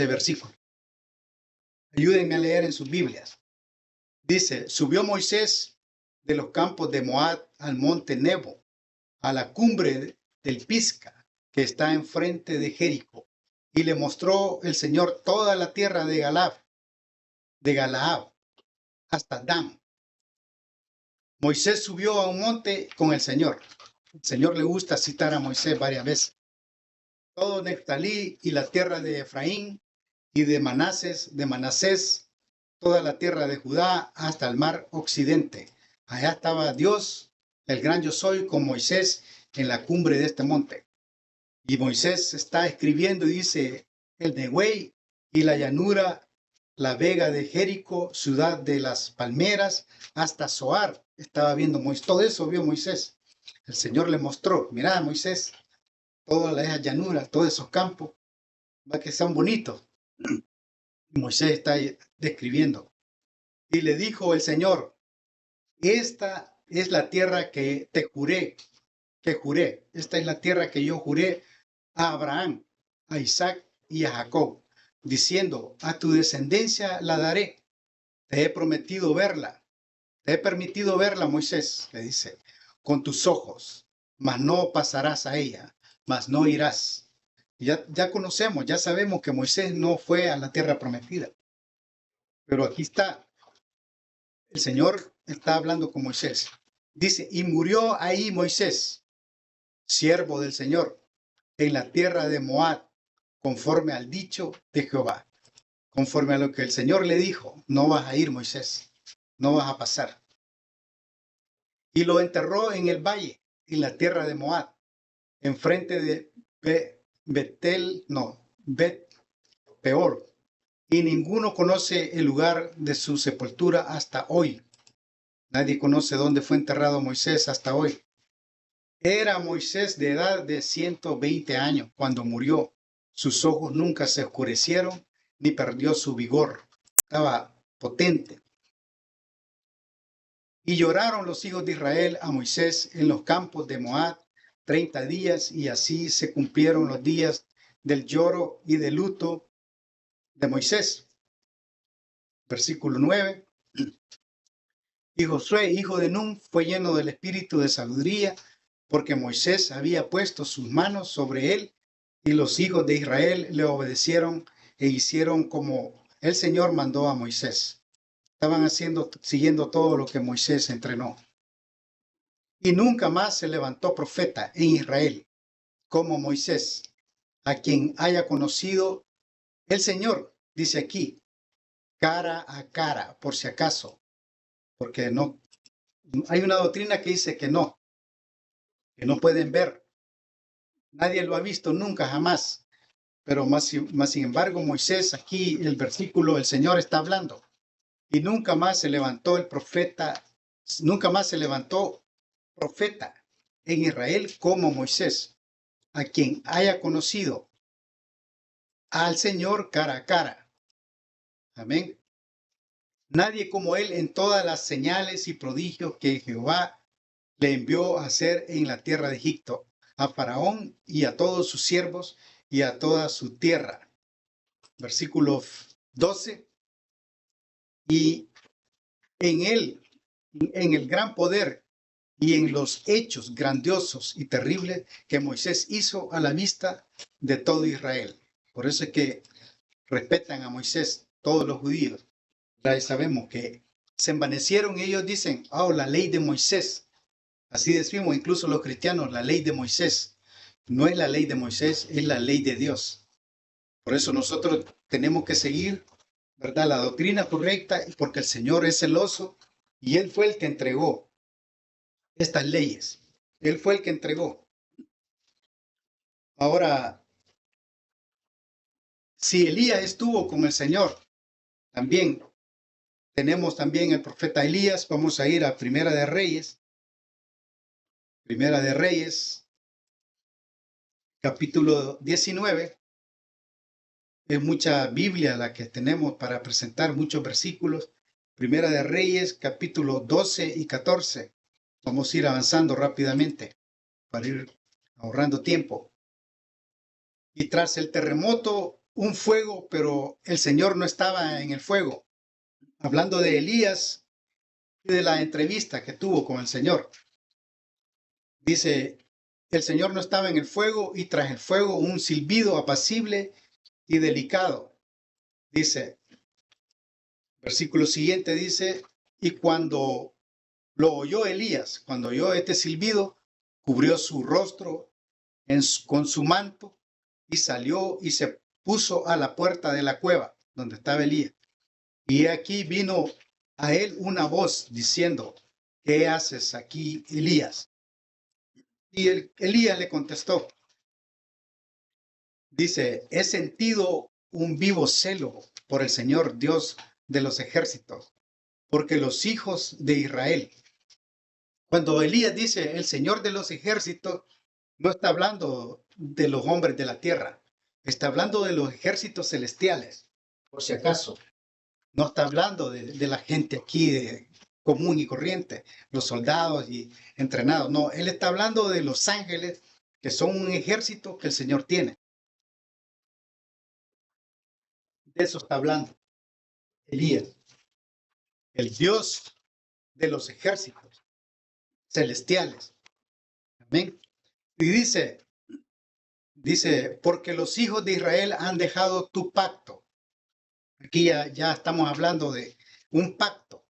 versículos. Ayúdenme a leer en sus Biblias. Dice, subió Moisés de los campos de Moab al monte Nebo, a la cumbre del Pisga, que está enfrente de Jericó, y le mostró el Señor toda la tierra de Galaad, hasta Dan. Moisés subió a un monte con el Señor. El Señor le gusta citar a Moisés varias veces. Todo Neftalí y la tierra de Efraín y de Manasés, toda la tierra de Judá hasta el mar occidente. Allá estaba Dios, el gran yo soy, con Moisés en la cumbre de este monte. Y Moisés está escribiendo y dice, el Nehuey y la llanura, la vega de Jericó, ciudad de las palmeras, hasta Zoar. Estaba viendo Moisés, todo eso vio Moisés. El Señor le mostró, mira Moisés, todas esas llanuras, todos esos campos, va que sean bonitos. Moisés está describiendo. Y le dijo el Señor, esta es la tierra que te juré, esta es la tierra que yo juré a Abraham, a Isaac y a Jacob, diciendo, a tu descendencia la daré. Te he prometido verla, te he permitido verla, Moisés, le dice. con tus ojos, mas no pasarás a ella, mas no irás. Ya conocemos, ya sabemos que Moisés no fue a la tierra prometida. Pero aquí está, el Señor está hablando con Moisés. Dice, y murió ahí Moisés, siervo del Señor, en la tierra de Moab, conforme al dicho de Jehová. Conforme a lo que el Señor le dijo, no vas a ir, Moisés, no vas a pasar. Y lo enterró en el valle, en la tierra de Moab, enfrente de Bet Peor. Y ninguno conoce el lugar de su sepultura hasta hoy. Nadie conoce dónde fue enterrado Moisés hasta hoy. Era Moisés de edad de 120 años cuando murió. Sus ojos nunca se oscurecieron ni perdió su vigor. Estaba potente. Y lloraron los hijos de Israel a Moisés en los campos de Moab 30 días, y así se cumplieron los días del lloro y del luto de Moisés. Versículo 9. Y Josué, hijo de Nun, fue lleno del espíritu de sabiduría, porque Moisés había puesto sus manos sobre él, y los hijos de Israel le obedecieron e hicieron como el Señor mandó a Moisés. Estaban siguiendo todo lo que Moisés entrenó. Y nunca más se levantó profeta en Israel como Moisés, a quien haya conocido el Señor, dice aquí, cara a cara, por si acaso, porque no hay una doctrina que dice que no pueden ver. Nadie lo ha visto nunca, jamás. Pero más sin embargo, Moisés, aquí el versículo, el Señor está hablando. Y nunca más se levantó el profeta, nunca más se levantó profeta en Israel como Moisés, a quien haya conocido al Señor cara a cara. Amén. Nadie como él en todas las señales y prodigios que Jehová le envió a hacer en la tierra de Egipto, a Faraón y a todos sus siervos y a toda su tierra. Versículo 12. Y en él, en el gran poder y en los hechos grandiosos y terribles que Moisés hizo a la vista de todo Israel. Por eso es que respetan a Moisés todos los judíos. Ya sabemos que se envanecieron y ellos dicen, la ley de Moisés. Así decimos incluso los cristianos, la ley de Moisés. No es la ley de Moisés, es la ley de Dios. Por eso nosotros tenemos que seguir, ¿verdad?, la doctrina correcta, porque el Señor es celoso y Él fue el que entregó estas leyes. Él fue el que entregó. Ahora, si Elías estuvo con el Señor, también tenemos también el profeta Elías. Vamos a ir a Primera de Reyes. Primera de Reyes, capítulo 19. Es mucha Biblia la que tenemos para presentar, muchos versículos. Primera de Reyes, capítulo 12 y 14. Vamos a ir avanzando rápidamente para ir ahorrando tiempo. Y tras el terremoto, un fuego, pero el Señor no estaba en el fuego. Hablando de Elías y de la entrevista que tuvo con el Señor. Dice, el Señor no estaba en el fuego, y tras el fuego un silbido apacible y delicado. Dice, versículo siguiente dice, y cuando lo oyó Elías, cuando oyó este silbido, cubrió su rostro con su manto y salió y se puso a la puerta de la cueva donde estaba Elías. Y aquí vino a él una voz diciendo, ¿qué haces aquí, Elías? Y Elías le contestó, dice, he sentido un vivo celo por el Señor Dios de los ejércitos, porque los hijos de Israel. Cuando Elías dice el Señor de los ejércitos, no está hablando de los hombres de la tierra, está hablando de los ejércitos celestiales, por si acaso. No está hablando de la gente aquí común y corriente, los soldados y entrenados. No, él está hablando de los ángeles, que son un ejército que el Señor tiene. De eso está hablando Elías, el Dios de los ejércitos celestiales. Amén. Y dice, porque los hijos de Israel han dejado tu pacto. Aquí ya estamos hablando de un pacto.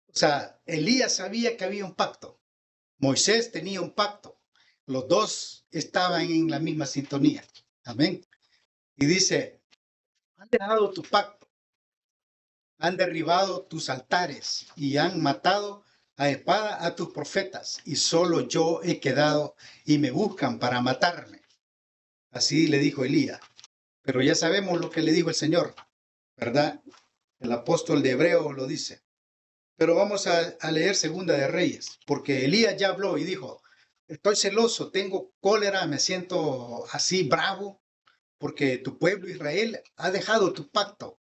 O sea, Elías sabía que había un pacto. Moisés tenía un pacto. Los dos estaban en la misma sintonía. Amén. Y dice, han dejado tu pacto, han derribado tus altares y han matado a espada a tus profetas, y solo yo he quedado y me buscan para matarme. Así le dijo Elías. Pero ya sabemos lo que le dijo el Señor, ¿verdad? El apóstol de Hebreos lo dice. Pero vamos a leer Segunda de Reyes, porque Elías ya habló y dijo, estoy celoso, tengo cólera, me siento así bravo, porque tu pueblo Israel ha dejado tu pacto.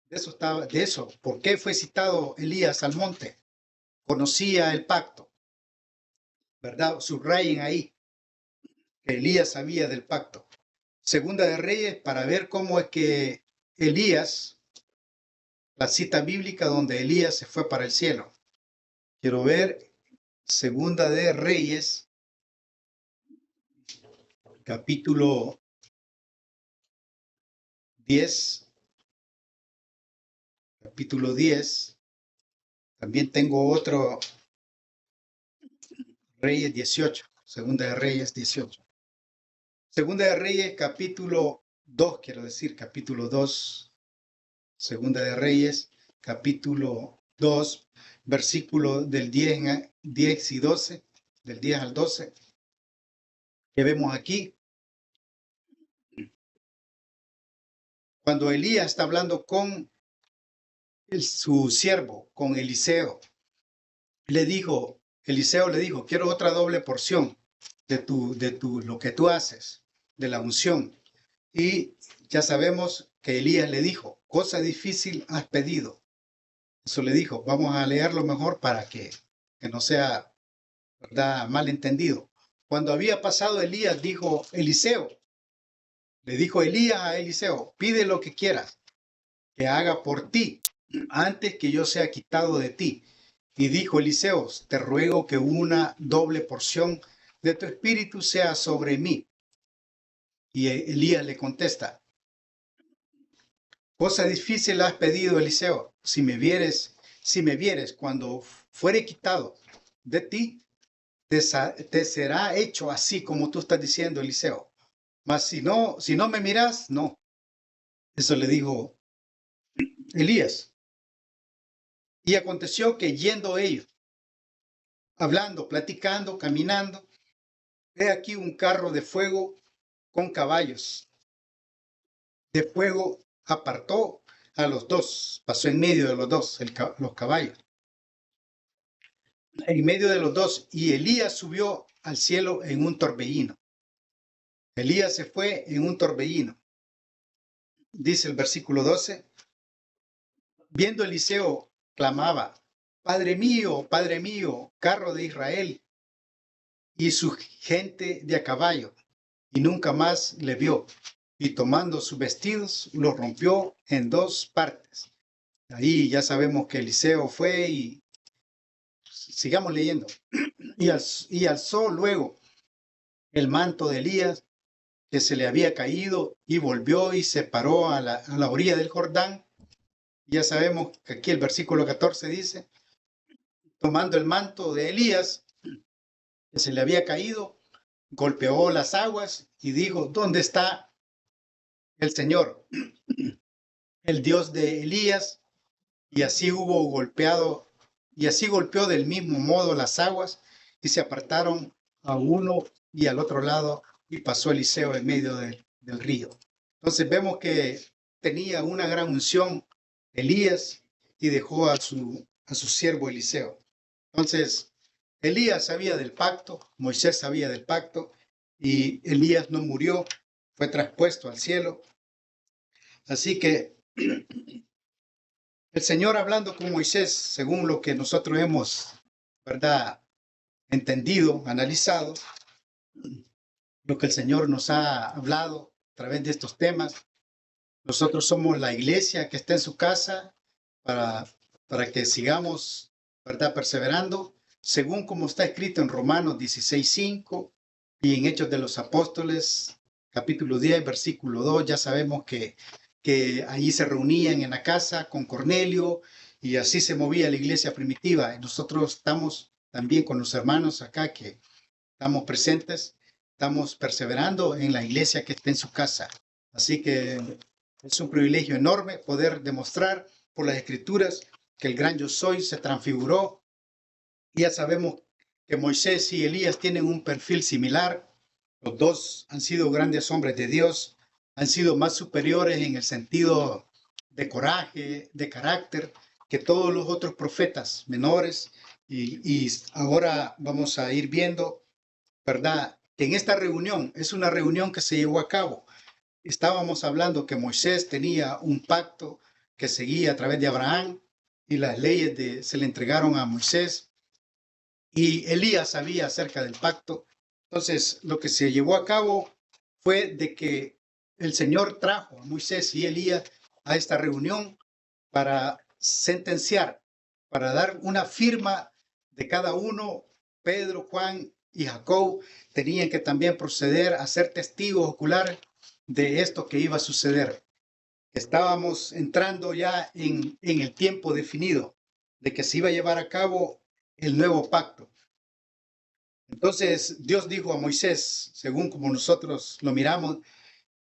De eso. ¿Por qué fue citado Elías al monte? Conocía el pacto, ¿verdad? Subrayen ahí que Elías sabía del pacto. Segunda de Reyes, para ver cómo es que Elías, la cita bíblica donde Elías se fue para el cielo. Quiero ver Segunda de Reyes, capítulo 10. Capítulo 10. También tengo otro, Reyes 18. Segunda de Reyes 18. Segunda de Reyes, capítulo 2, quiero decir, capítulo 2. Segunda de Reyes, capítulo 2, versículo del 10 y 12, del 10 al 12, que vemos aquí. Cuando Elías está hablando con su siervo, con Eliseo, Eliseo le dijo, quiero otra doble porción de lo que tú haces, de la unción. Y ya sabemos que Elías le dijo, cosa difícil has pedido. Eso le dijo, vamos a leerlo mejor para que no sea, ¿verdad?, malentendido. Cuando había pasado Elías, dijo Eliseo, le dijo Elías a Eliseo, pide lo que quieras que haga por ti antes que yo sea quitado de ti. Y dijo Eliseo, te ruego que una doble porción de tu espíritu sea sobre mí. Y Elías le contesta, cosa difícil has pedido, Eliseo, si me vieres cuando fuere quitado de ti, te será hecho así como tú estás diciendo, Eliseo. Mas si no me miras, no. Eso le dijo Elías. Y aconteció que yendo ellos, hablando, platicando, caminando, he aquí un carro de fuego con caballos de fuego apartó a los dos, pasó en medio de los dos, los caballos, en medio de los dos, y Elías subió al cielo en un torbellino. Elías se fue en un torbellino. Dice el versículo 12, viendo Eliseo, clamaba, Padre mío, carro de Israel y su gente de a caballo, y nunca más le vio. Y tomando sus vestidos, los rompió en dos partes. Ahí ya sabemos que Eliseo fue y sigamos leyendo. Y alzó luego el manto de Elías que se le había caído y volvió y se paró a la orilla del Jordán. Ya sabemos que aquí el versículo 14 dice, tomando el manto de Elías que se le había caído, golpeó las aguas y dijo, ¿dónde está el Señor, el Dios de Elías? Y así golpeó del mismo modo las aguas y se apartaron a uno y al otro lado y pasó Eliseo en medio del río. Entonces vemos que tenía una gran unción Elías y dejó a su siervo Eliseo. Entonces Elías sabía del pacto, Moisés sabía del pacto y Elías no murió, fue traspuesto al cielo. Así que el Señor hablando con Moisés, según lo que nosotros hemos, ¿verdad?, entendido, analizado, lo que el Señor nos ha hablado a través de estos temas. Nosotros somos la iglesia que está en su casa para que sigamos, ¿verdad?, perseverando según como está escrito en Romanos 16:5 y en Hechos de los Apóstoles, capítulo 10, versículo 2, ya sabemos que allí se reunían en la casa con Cornelio y así se movía la iglesia primitiva. Y nosotros estamos también con los hermanos acá que estamos presentes, estamos perseverando en la iglesia que está en su casa. Así que es un privilegio enorme poder demostrar por las escrituras que el gran yo soy se transfiguró. Ya sabemos que Moisés y Elías tienen un perfil similar. Los dos han sido grandes hombres de Dios, han sido más superiores en el sentido de coraje, de carácter, que todos los otros profetas menores. Y ahora vamos a ir viendo, ¿verdad? Que en esta reunión, es una reunión que se llevó a cabo. Estábamos hablando que Moisés tenía un pacto que seguía a través de Abraham y las leyes se le entregaron a Moisés y Elías sabía acerca del pacto. Entonces, lo que se llevó a cabo fue de que el Señor trajo a Moisés y Elías a esta reunión para sentenciar, para dar una firma de cada uno. Pedro, Juan y Jacob tenían que también proceder a ser testigos oculares de esto que iba a suceder. Estábamos entrando ya en el tiempo definido de que se iba a llevar a cabo el nuevo pacto. Entonces Dios dijo a Moisés, según como nosotros lo miramos,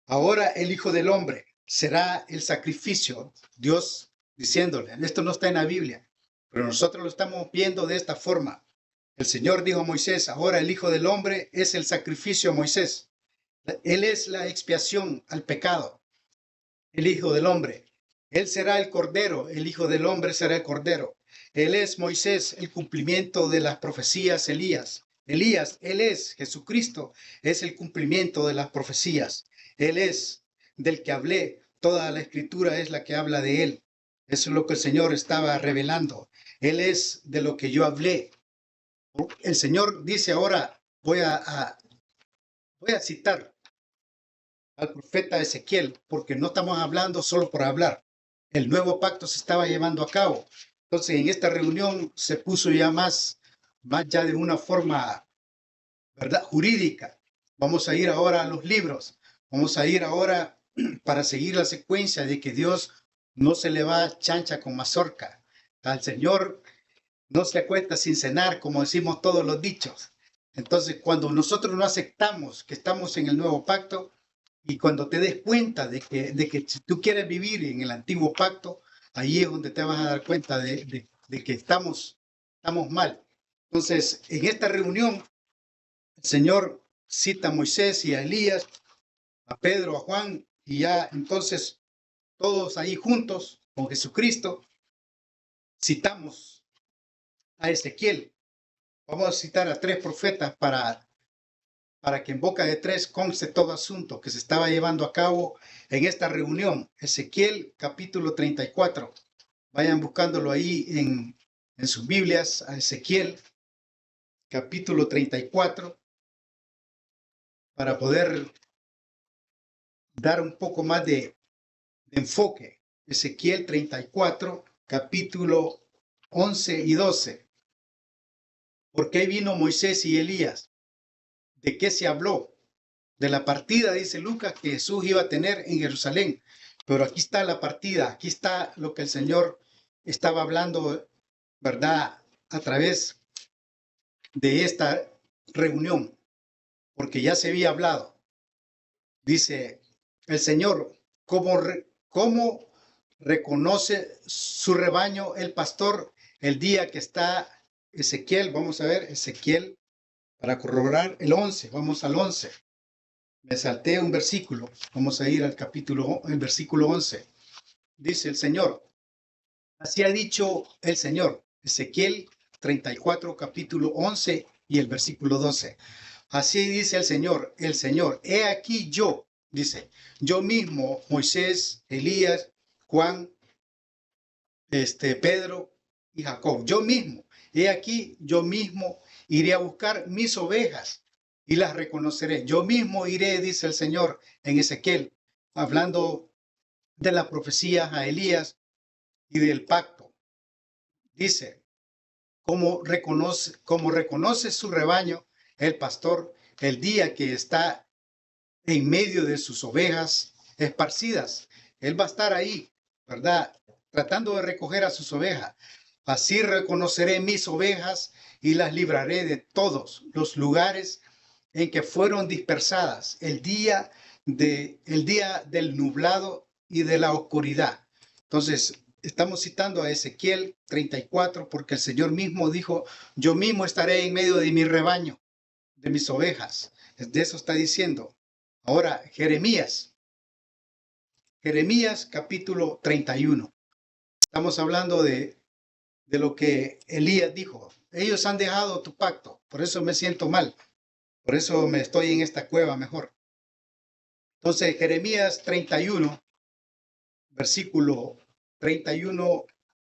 ahora el Hijo del Hombre será el sacrificio. Dios diciéndole, esto no está en la Biblia, pero nosotros lo estamos viendo de esta forma. El Señor dijo a Moisés, ahora el Hijo del Hombre es el sacrificio a Moisés. Él es la expiación al pecado, el Hijo del Hombre. Él será el Cordero, el Hijo del Hombre será el Cordero. Él es Moisés, el cumplimiento de las profecías. Elías, Él es Jesucristo, es el cumplimiento de las profecías. Él es del que hablé, toda la escritura es la que habla de Él. Eso es lo que el Señor estaba revelando. Él es de lo que yo hablé. El Señor dice ahora, voy a citar al profeta Ezequiel, porque no estamos hablando solo por hablar. El nuevo pacto se estaba llevando a cabo. Entonces, en esta reunión se puso ya más ya de una forma, ¿verdad?, jurídica. Vamos a ir ahora a los libros. Vamos a ir ahora para seguir la secuencia de que Dios no se le va chancha con mazorca. Al Señor no se acuesta sin cenar, como decimos todos los dichos. Entonces, cuando nosotros no aceptamos que estamos en el nuevo pacto, y cuando te des cuenta de que si tú quieres vivir en el antiguo pacto, ahí es donde te vas a dar cuenta de que estamos mal. Entonces, en esta reunión, el Señor cita a Moisés y a Elías, a Pedro, a Juan, y ya entonces todos ahí juntos con Jesucristo, citamos a Ezequiel. Vamos a citar a 3 profetas para que en boca de 3 conste todo asunto que se estaba llevando a cabo en esta reunión. Ezequiel capítulo 34. Vayan buscándolo ahí en sus Biblias, a Ezequiel capítulo 34, para poder dar un poco más de enfoque. Ezequiel 34, capítulo 11 y 12. ¿Por qué vino Moisés y Elías? ¿De qué se habló? De la partida, dice Lucas, que Jesús iba a tener en Jerusalén. Pero aquí está la partida, aquí está lo que el Señor estaba hablando, ¿verdad?, a través de esta reunión, porque ya se había hablado. Dice el Señor, ¿cómo reconoce su rebaño el pastor el día que está Ezequiel? Vamos a ver, Ezequiel, para corroborar el 11, vamos al 11. Me salté un versículo. Vamos a ir al el versículo 11. Dice el Señor, así ha dicho el Señor. Ezequiel 34, capítulo 11 y el versículo 12. Así dice el Señor, he aquí yo, dice, yo mismo, Moisés, Elías, Juan, Pedro y Jacob, yo mismo, he aquí, yo mismo iré a buscar mis ovejas y las reconoceré. Yo mismo iré, dice el Señor en Ezequiel, hablando de las profecías a Elías y del pacto. Dice, como reconoce su rebaño, el pastor, el día que está en medio de sus ovejas esparcidas. Él va a estar ahí, ¿verdad? Tratando de recoger a sus ovejas. Así reconoceré mis ovejas y las libraré de todos los lugares en que fueron dispersadas el día del nublado y de la oscuridad. Entonces, estamos citando a Ezequiel 34 porque el Señor mismo dijo, yo mismo estaré en medio de mi rebaño, de mis ovejas. De eso está diciendo. Ahora, Jeremías capítulo 31. Estamos hablando de lo que Elías dijo. Ellos han dejado tu pacto, por eso me siento mal. Por eso me estoy en esta cueva mejor. Entonces, Jeremías 31, versículo 31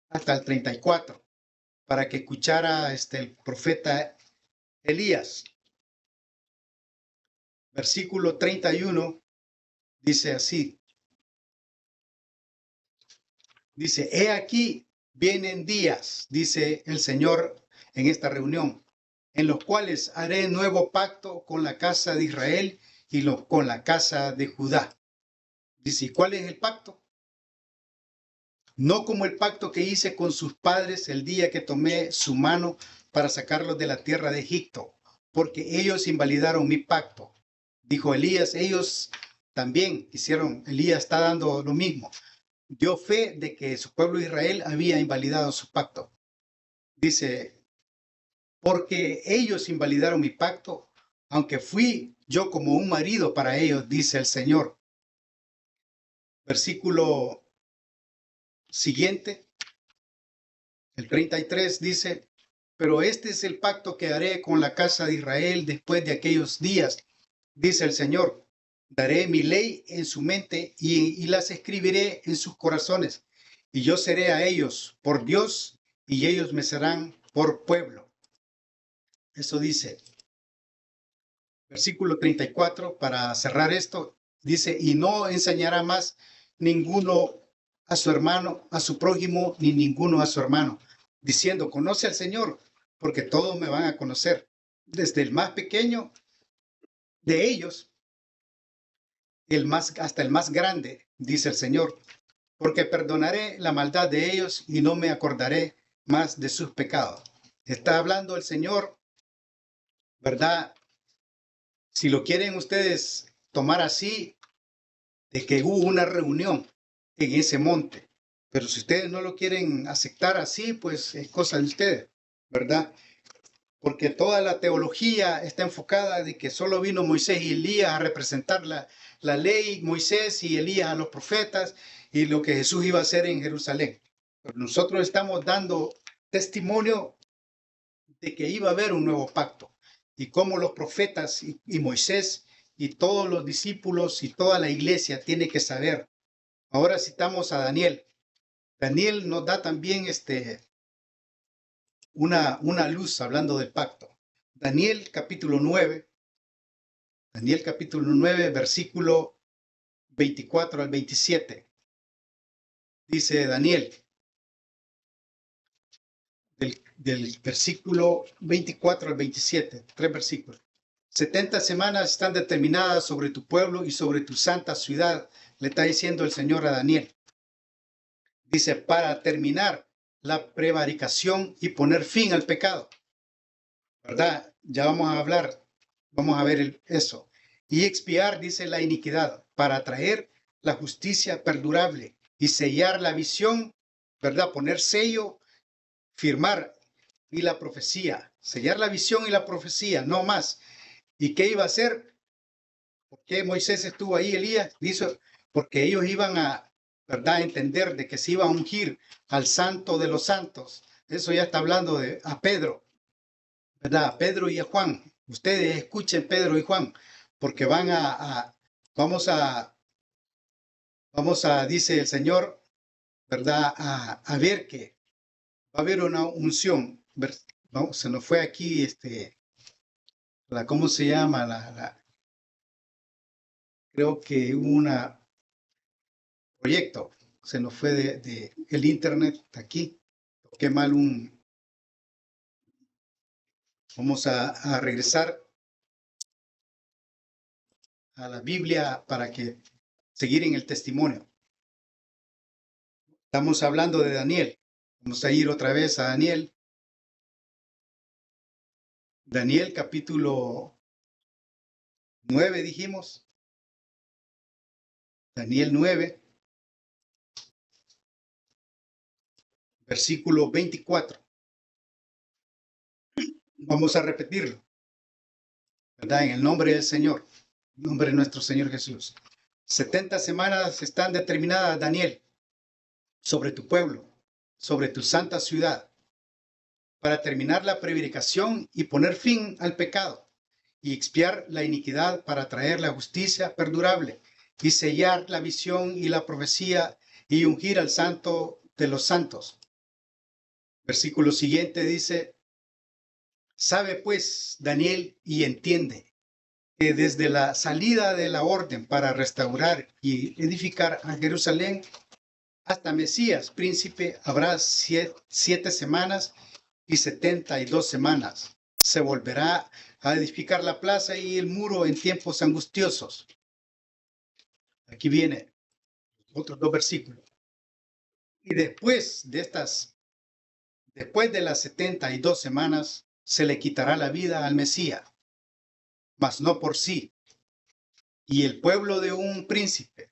hasta el 34, para que escuchara el profeta Elías. Versículo 31 dice así. Dice, he aquí, vienen días, dice el Señor en esta reunión, en los cuales haré nuevo pacto con la casa de Israel y con la casa de Judá. Dice, ¿cuál es el pacto? No como el pacto que hice con sus padres el día que tomé su mano para sacarlos de la tierra de Egipto, porque ellos invalidaron mi pacto. Dijo Elías, ellos también hicieron, Elías está dando lo mismo. Dio fe de que su pueblo Israel había invalidado su pacto. Dice, porque ellos invalidaron mi pacto, aunque fui yo como un marido para ellos, dice el Señor. Versículo siguiente, el 33 dice, pero este es el pacto que haré con la casa de Israel después de aquellos días, dice el Señor. Daré mi ley en su mente y las escribiré en sus corazones. Y yo seré a ellos por Dios y ellos me serán por pueblo. Eso dice. Versículo 34, para cerrar esto, dice, y no enseñará más ninguno a su hermano, a su prójimo, ni ninguno a su hermano, diciendo, conoce al Señor, porque todos me van a conocer, desde el más pequeño de ellos, hasta el más grande, dice el Señor, porque perdonaré la maldad de ellos y no me acordaré más de sus pecados. Está hablando el Señor, ¿verdad? Si lo quieren ustedes tomar así, de que hubo una reunión en ese monte. Pero si ustedes no lo quieren aceptar así, pues es cosa de ustedes, ¿verdad? Porque toda la teología está enfocada de que solo vino Moisés y Elías a representar la ley, Moisés y Elías a los profetas y lo que Jesús iba a hacer en Jerusalén. Pero nosotros estamos dando testimonio de que iba a haber un nuevo pacto y cómo los profetas y Moisés y todos los discípulos y toda la iglesia tiene que saber. Ahora citamos a Daniel. Daniel nos da también una luz hablando del pacto. Daniel capítulo 9, versículo 24 al 27. Dice Daniel, del versículo 24 al 27, 3 versículos. 70 semanas están determinadas sobre tu pueblo y sobre tu santa ciudad, le está diciendo el Señor a Daniel. Dice, para terminar la prevaricación y poner fin al pecado. ¿Verdad? Ya vamos a ver eso. Y expiar, dice, la iniquidad, para traer la justicia perdurable y sellar la visión, ¿verdad? Poner sello, firmar y la profecía, sellar la visión y la profecía, no más. ¿Y qué iba a hacer? ¿Por qué Moisés estuvo ahí, Elías? Dice, porque ellos iban a, ¿verdad?, entender de que se iba a ungir al santo de los santos. Eso ya está hablando a Pedro, ¿verdad? A Pedro y a Juan. Ustedes escuchen Pedro y Juan, porque vamos a, dice el Señor, ¿verdad?, a ver que va a haber una unción. Vamos, se nos fue aquí, ¿cómo se llama? Creo que hubo un proyecto, se nos fue de el internet aquí. Toqué mal Vamos a regresar a la Biblia para que seguir en el testimonio. Estamos hablando de Daniel. Vamos a ir otra vez a Daniel. Daniel capítulo 9 dijimos. Daniel 9, versículo 24. Vamos a repetirlo, ¿verdad? En el nombre del Señor, en nombre de nuestro Señor Jesús. 70 semanas están determinadas, Daniel, sobre tu pueblo, sobre tu santa ciudad, para terminar la prevaricación y poner fin al pecado, y expiar la iniquidad para traer la justicia perdurable, y sellar la visión y la profecía, y ungir al santo de los santos. Versículo siguiente dice: sabe pues, Daniel, y entiende que desde la salida de la orden para restaurar y edificar a Jerusalén hasta Mesías, príncipe, habrá 7 semanas y 72 semanas. Se volverá a edificar la plaza y el muro en tiempos angustiosos. Aquí viene otros 2 versículos. Y después de las 72 semanas, se le quitará la vida al Mesías, mas no por sí. Y el pueblo de un príncipe,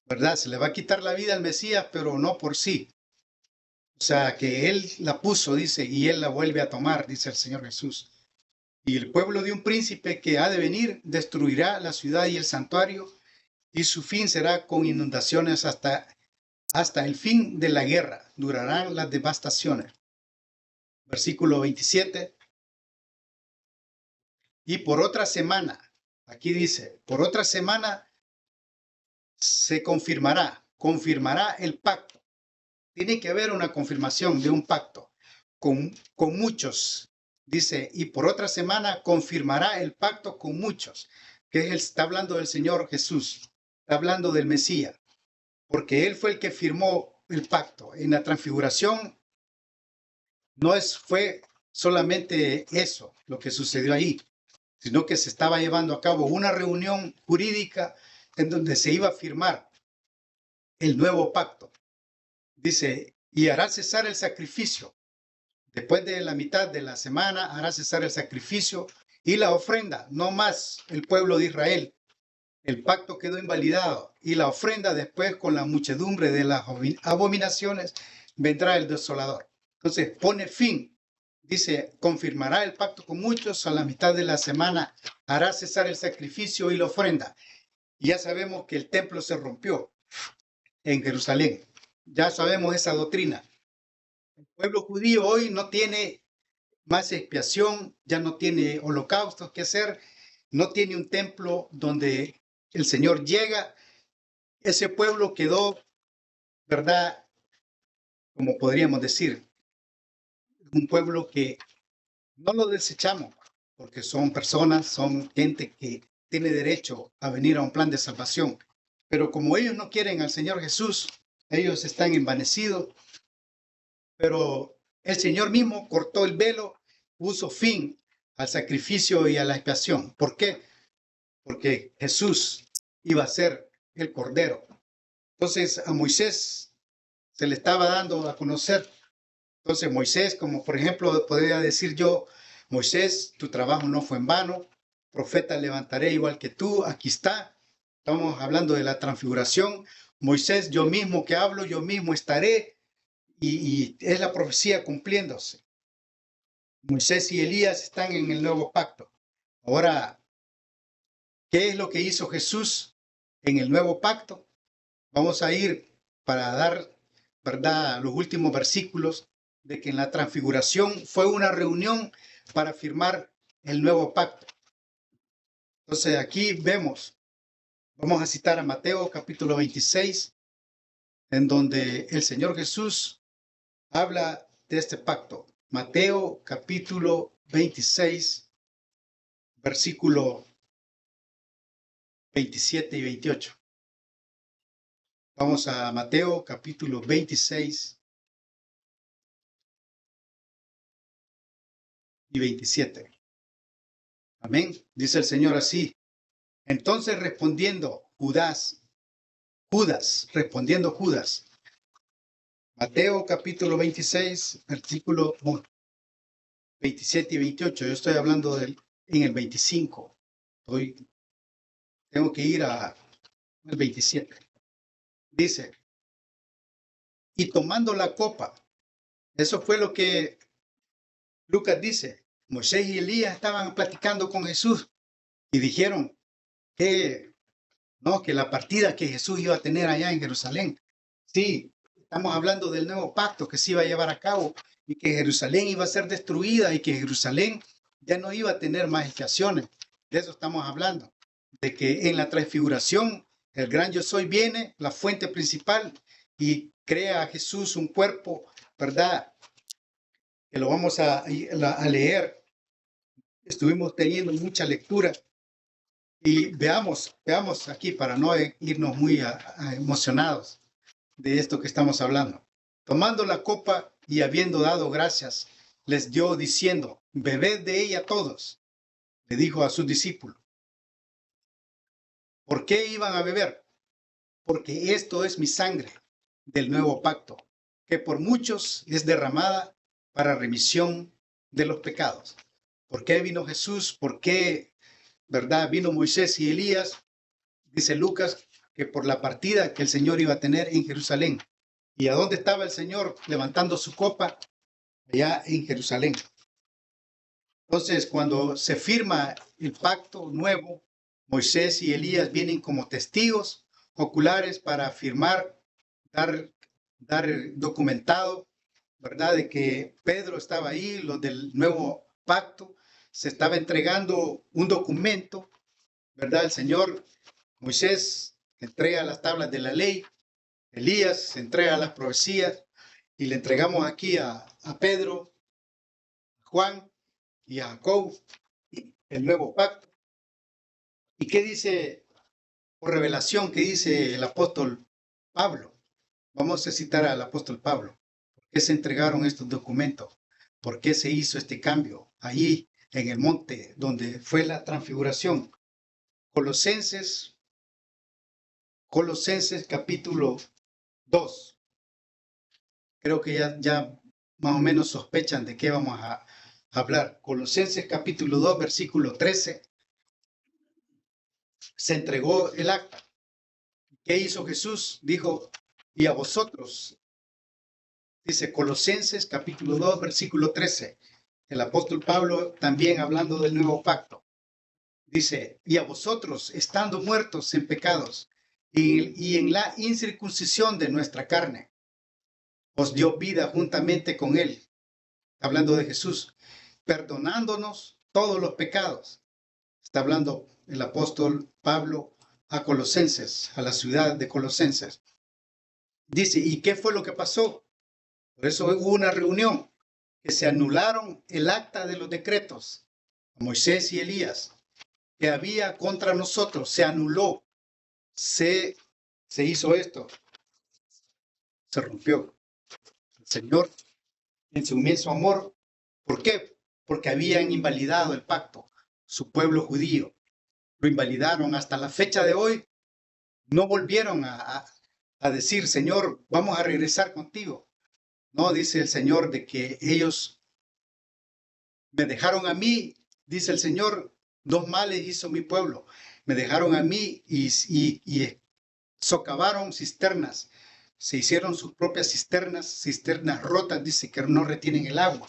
¿verdad? Se le va a quitar la vida al Mesías, pero no por sí. O sea, que él la puso, dice, y él la vuelve a tomar, dice el Señor Jesús. Y el pueblo de un príncipe que ha de venir destruirá la ciudad y el santuario, y su fin será con inundaciones hasta el fin de la guerra. Durarán las devastaciones. Versículo 27. Y por otra semana, aquí dice, por otra semana se confirmará el pacto. Tiene que haber una confirmación de un pacto con muchos. Dice, y por otra semana confirmará el pacto con muchos, que está hablando del Señor Jesús, está hablando del Mesías, porque él fue el que firmó el pacto. En la transfiguración fue solamente eso lo que sucedió ahí, sino que se estaba llevando a cabo una reunión jurídica en donde se iba a firmar el nuevo pacto. Dice, y hará cesar el sacrificio. Después de la mitad de la semana hará cesar el sacrificio y la ofrenda, no más el pueblo de Israel. El pacto quedó invalidado y la ofrenda después con la muchedumbre de las abominaciones vendrá el desolador. Entonces pone fin, dice, confirmará el pacto con muchos, a la mitad de la semana hará cesar el sacrificio y la ofrenda. Y ya sabemos que el templo se rompió en Jerusalén. Ya sabemos esa doctrina. El pueblo judío hoy no tiene más expiación, ya no tiene holocaustos que hacer, no tiene un templo donde el Señor llega. Ese pueblo quedó, ¿verdad? Como podríamos decir, un pueblo que no lo desechamos, porque son personas, son gente que tiene derecho a venir a un plan de salvación. Pero como ellos no quieren al Señor Jesús, ellos están envanecidos, pero el Señor mismo cortó el velo, puso fin al sacrificio y a la expiación. ¿Por qué? Porque Jesús iba a ser el Cordero. Entonces a Moisés se le estaba dando a conocer. Entonces Moisés, como por ejemplo podría decir yo, Moisés, tu trabajo no fue en vano, profeta levantaré igual que tú, aquí está. Estamos hablando de la transfiguración. Moisés, yo mismo que hablo, yo mismo estaré, y es la profecía cumpliéndose. Moisés y Elías están en el nuevo pacto. Ahora, ¿qué es lo que hizo Jesús en el nuevo pacto? Vamos a ir para dar, ¿verdad?, los últimos versículos de que en la transfiguración fue una reunión para firmar el nuevo pacto. Entonces aquí vamos a citar a Mateo capítulo 26, en donde el Señor Jesús habla de este pacto. Mateo capítulo 26, versículo 27 y 28. Vamos a Mateo capítulo 26, y 27. Amén. Dice el Señor así. Entonces respondiendo Judas, Mateo capítulo 26, versículo 27 y 28. Yo estoy hablando en el 25. Tengo que ir al 27. Dice, y tomando la copa, eso fue lo que Lucas dice. Moisés y Elías estaban platicando con Jesús y dijeron que la partida que Jesús iba a tener allá en Jerusalén. Sí, estamos hablando del nuevo pacto que se iba a llevar a cabo y que Jerusalén iba a ser destruida y que Jerusalén ya no iba a tener más estaciones. De eso estamos hablando. De que en la transfiguración el gran yo soy viene, la fuente principal, y crea a Jesús un cuerpo, ¿verdad? Que lo vamos a leer. Estuvimos teniendo mucha lectura. Y veamos aquí para no irnos muy emocionados de esto que estamos hablando. Tomando la copa y habiendo dado gracias, les dio diciendo, bebed de ella todos, le dijo a sus discípulos. ¿Por qué iban a beber? Porque esto es mi sangre del nuevo pacto, que por muchos es derramada para remisión de los pecados. ¿Por qué vino Jesús? ¿Por qué, verdad, vino Moisés y Elías? Dice Lucas que por la partida que el Señor iba a tener en Jerusalén. ¿Y a dónde estaba el Señor levantando su copa? Allá en Jerusalén. Entonces, cuando se firma el pacto nuevo, Moisés y Elías vienen como testigos oculares para firmar, dar documentado, ¿verdad? De que Pedro estaba ahí, los del nuevo pacto, se estaba entregando un documento, ¿verdad? El Señor, Moisés entrega las tablas de la ley, Elías entrega las profecías y le entregamos aquí a Pedro, a Juan y a Jacob el nuevo pacto. ¿Y qué dice por revelación? ¿Qué dice el apóstol Pablo? Vamos a citar al apóstol Pablo. ¿Por qué se entregaron estos documentos? ¿Por qué se hizo este cambio allí en el monte donde fue la transfiguración? Colosenses capítulo 2. Creo que ya más o menos sospechan de qué vamos a hablar. Colosenses capítulo 2, versículo 13. Se entregó el acta. ¿Qué hizo Jesús? Dijo, y a vosotros, dice Colosenses capítulo 2, versículo 13. El apóstol Pablo también hablando del nuevo pacto. Dice, y a vosotros, estando muertos en pecados y en la incircuncisión de nuestra carne, os dio vida juntamente con él, hablando de Jesús, perdonándonos todos los pecados. Está hablando el apóstol Pablo a Colosenses, a la ciudad de Colosenses. Dice, ¿y qué fue lo que pasó? Por eso hubo una reunión, que se anularon el acta de los decretos, Moisés y Elías, que había contra nosotros, se anuló, se hizo esto, se rompió. El Señor, en su inmenso amor, ¿por qué? Porque habían invalidado el pacto, su pueblo judío, lo invalidaron hasta la fecha de hoy, no volvieron a decir, Señor, vamos a regresar contigo. No, dice el Señor, de que ellos me dejaron a mí, dice el Señor, dos males hizo mi pueblo. Me dejaron a mí y socavaron cisternas. Se hicieron sus propias cisternas rotas, dice que no retienen el agua.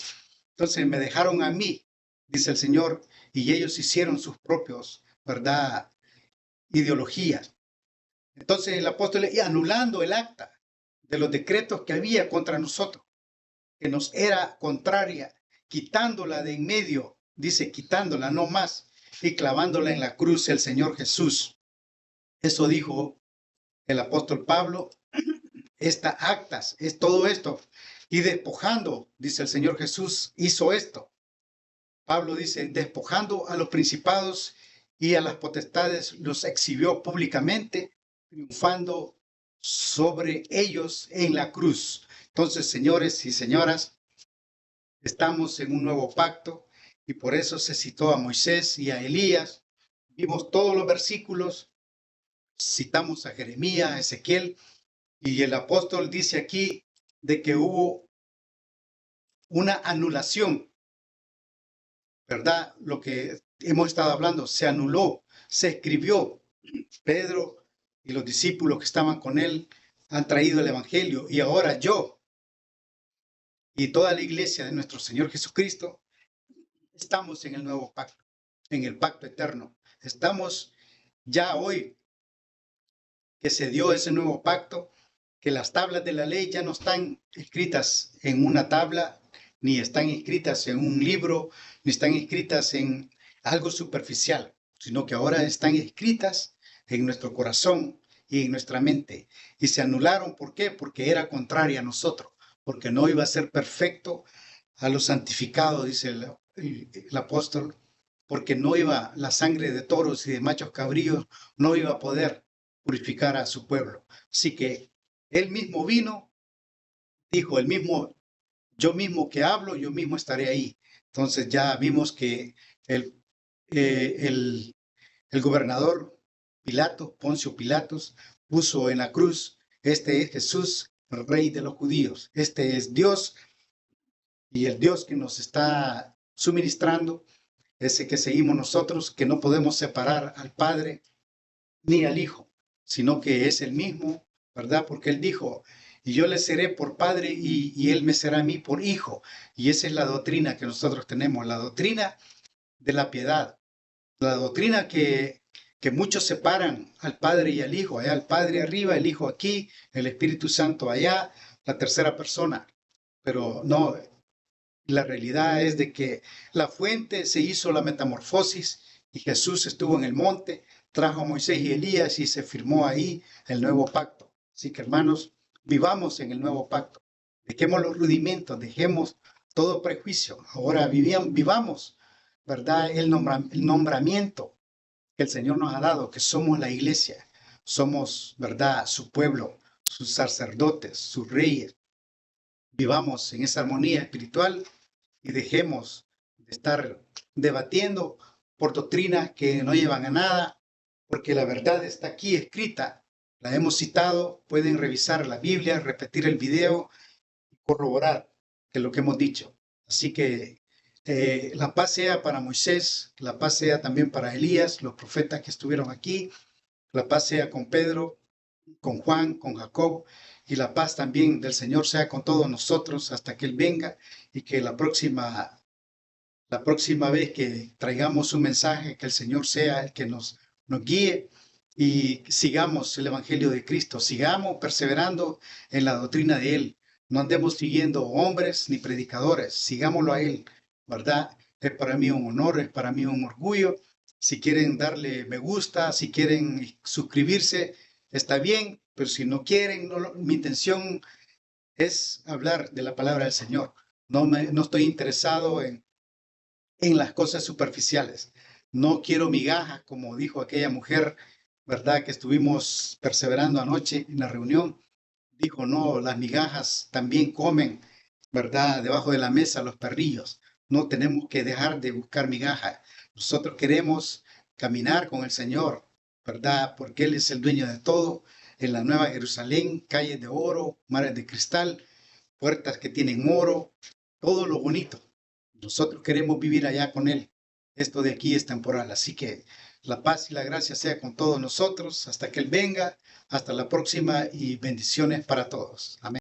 Entonces me dejaron a mí, dice el Señor, y ellos hicieron sus propios, ¿verdad?, ideologías. Entonces el apóstol, y anulando el acta de los decretos que había contra nosotros, que nos era contraria, quitándola de en medio, dice, quitándola no más, y clavándola en la cruz el Señor Jesús. Eso dijo el apóstol Pablo, estas actas, es todo esto, y despojando, dice el Señor Jesús, hizo esto. Pablo dice, despojando a los principados y a las potestades, los exhibió públicamente, triunfando sobre ellos en la cruz. Entonces, señores y señoras, estamos en un nuevo pacto y por eso se citó a Moisés y a Elías. Vimos todos los versículos, citamos a Jeremías, a Ezequiel, y el apóstol dice aquí de que hubo una anulación, ¿verdad? Lo que hemos estado hablando, se anuló, se escribió. Pedro y los discípulos que estaban con él han traído el evangelio, y ahora yo y toda la iglesia de nuestro Señor Jesucristo estamos en el nuevo pacto, en el pacto eterno. Estamos ya hoy que se dio ese nuevo pacto, que las tablas de la ley ya no están escritas en una tabla, ni están escritas en un libro, ni están escritas en algo superficial, sino que ahora están escritas en nuestro corazón y en nuestra mente. Y se anularon, ¿por qué? Porque era contraria a nosotros, porque no iba a ser perfecto a los santificados, dice el apóstol, porque no iba la sangre de toros y de machos cabríos, no iba a poder purificar a su pueblo. Así que él mismo vino, dijo, yo mismo que hablo, yo mismo estaré ahí. Entonces ya vimos que el, el gobernador Pilato, Poncio Pilatos, puso en la cruz, este es Jesús, el rey de los judíos. Este es Dios, y el Dios que nos está suministrando, ese que seguimos nosotros, que no podemos separar al Padre ni al Hijo, sino que es el mismo, ¿verdad? Porque Él dijo, y yo le seré por Padre y Él me será a mí por Hijo. Y esa es la doctrina que nosotros tenemos, la doctrina de la piedad, la doctrina que muchos separan al Padre y al Hijo, allá al Padre arriba, el Hijo aquí, el Espíritu Santo allá, la tercera persona. Pero no, la realidad es de que la fuente se hizo la metamorfosis y Jesús estuvo en el monte, trajo a Moisés y Elías y se firmó ahí el nuevo pacto. Así que, hermanos, vivamos en el nuevo pacto. Dejemos los rudimentos, dejemos todo prejuicio. Ahora vivamos, ¿verdad? El nombramiento que el Señor nos ha dado, que somos la iglesia, somos, ¿verdad?, su pueblo, sus sacerdotes, sus reyes. Vivamos en esa armonía espiritual y dejemos de estar debatiendo por doctrinas que no llevan a nada, porque la verdad está aquí escrita, la hemos citado, pueden revisar la Biblia, repetir el video y corroborar que lo que hemos dicho. Así que la paz sea para Moisés, la paz sea también para Elías, los profetas que estuvieron aquí, la paz sea con Pedro, con Juan, con Jacob, y la paz también del Señor sea con todos nosotros hasta que Él venga, y que la próxima vez que traigamos un mensaje, que el Señor sea el que nos guíe y sigamos el Evangelio de Cristo, sigamos perseverando en la doctrina de Él. No andemos siguiendo hombres ni predicadores, sigámoslo a Él, ¿verdad? Es para mí un honor, es para mí un orgullo. Si quieren darle me gusta, si quieren suscribirse, está bien, pero si no quieren, mi intención es hablar de la palabra del Señor. No estoy interesado en las cosas superficiales. No quiero migajas, como dijo aquella mujer, ¿verdad? Que estuvimos perseverando anoche en la reunión. Dijo, no, las migajas también comen, ¿verdad? Debajo de la mesa los perrillos. No tenemos que dejar de buscar migajas. Nosotros queremos caminar con el Señor, ¿verdad? Porque Él es el dueño de todo. En la Nueva Jerusalén, calles de oro, mares de cristal, puertas que tienen oro, todo lo bonito. Nosotros queremos vivir allá con Él. Esto de aquí es temporal. Así que la paz y la gracia sea con todos nosotros hasta que Él venga. Hasta la próxima y bendiciones para todos. Amén.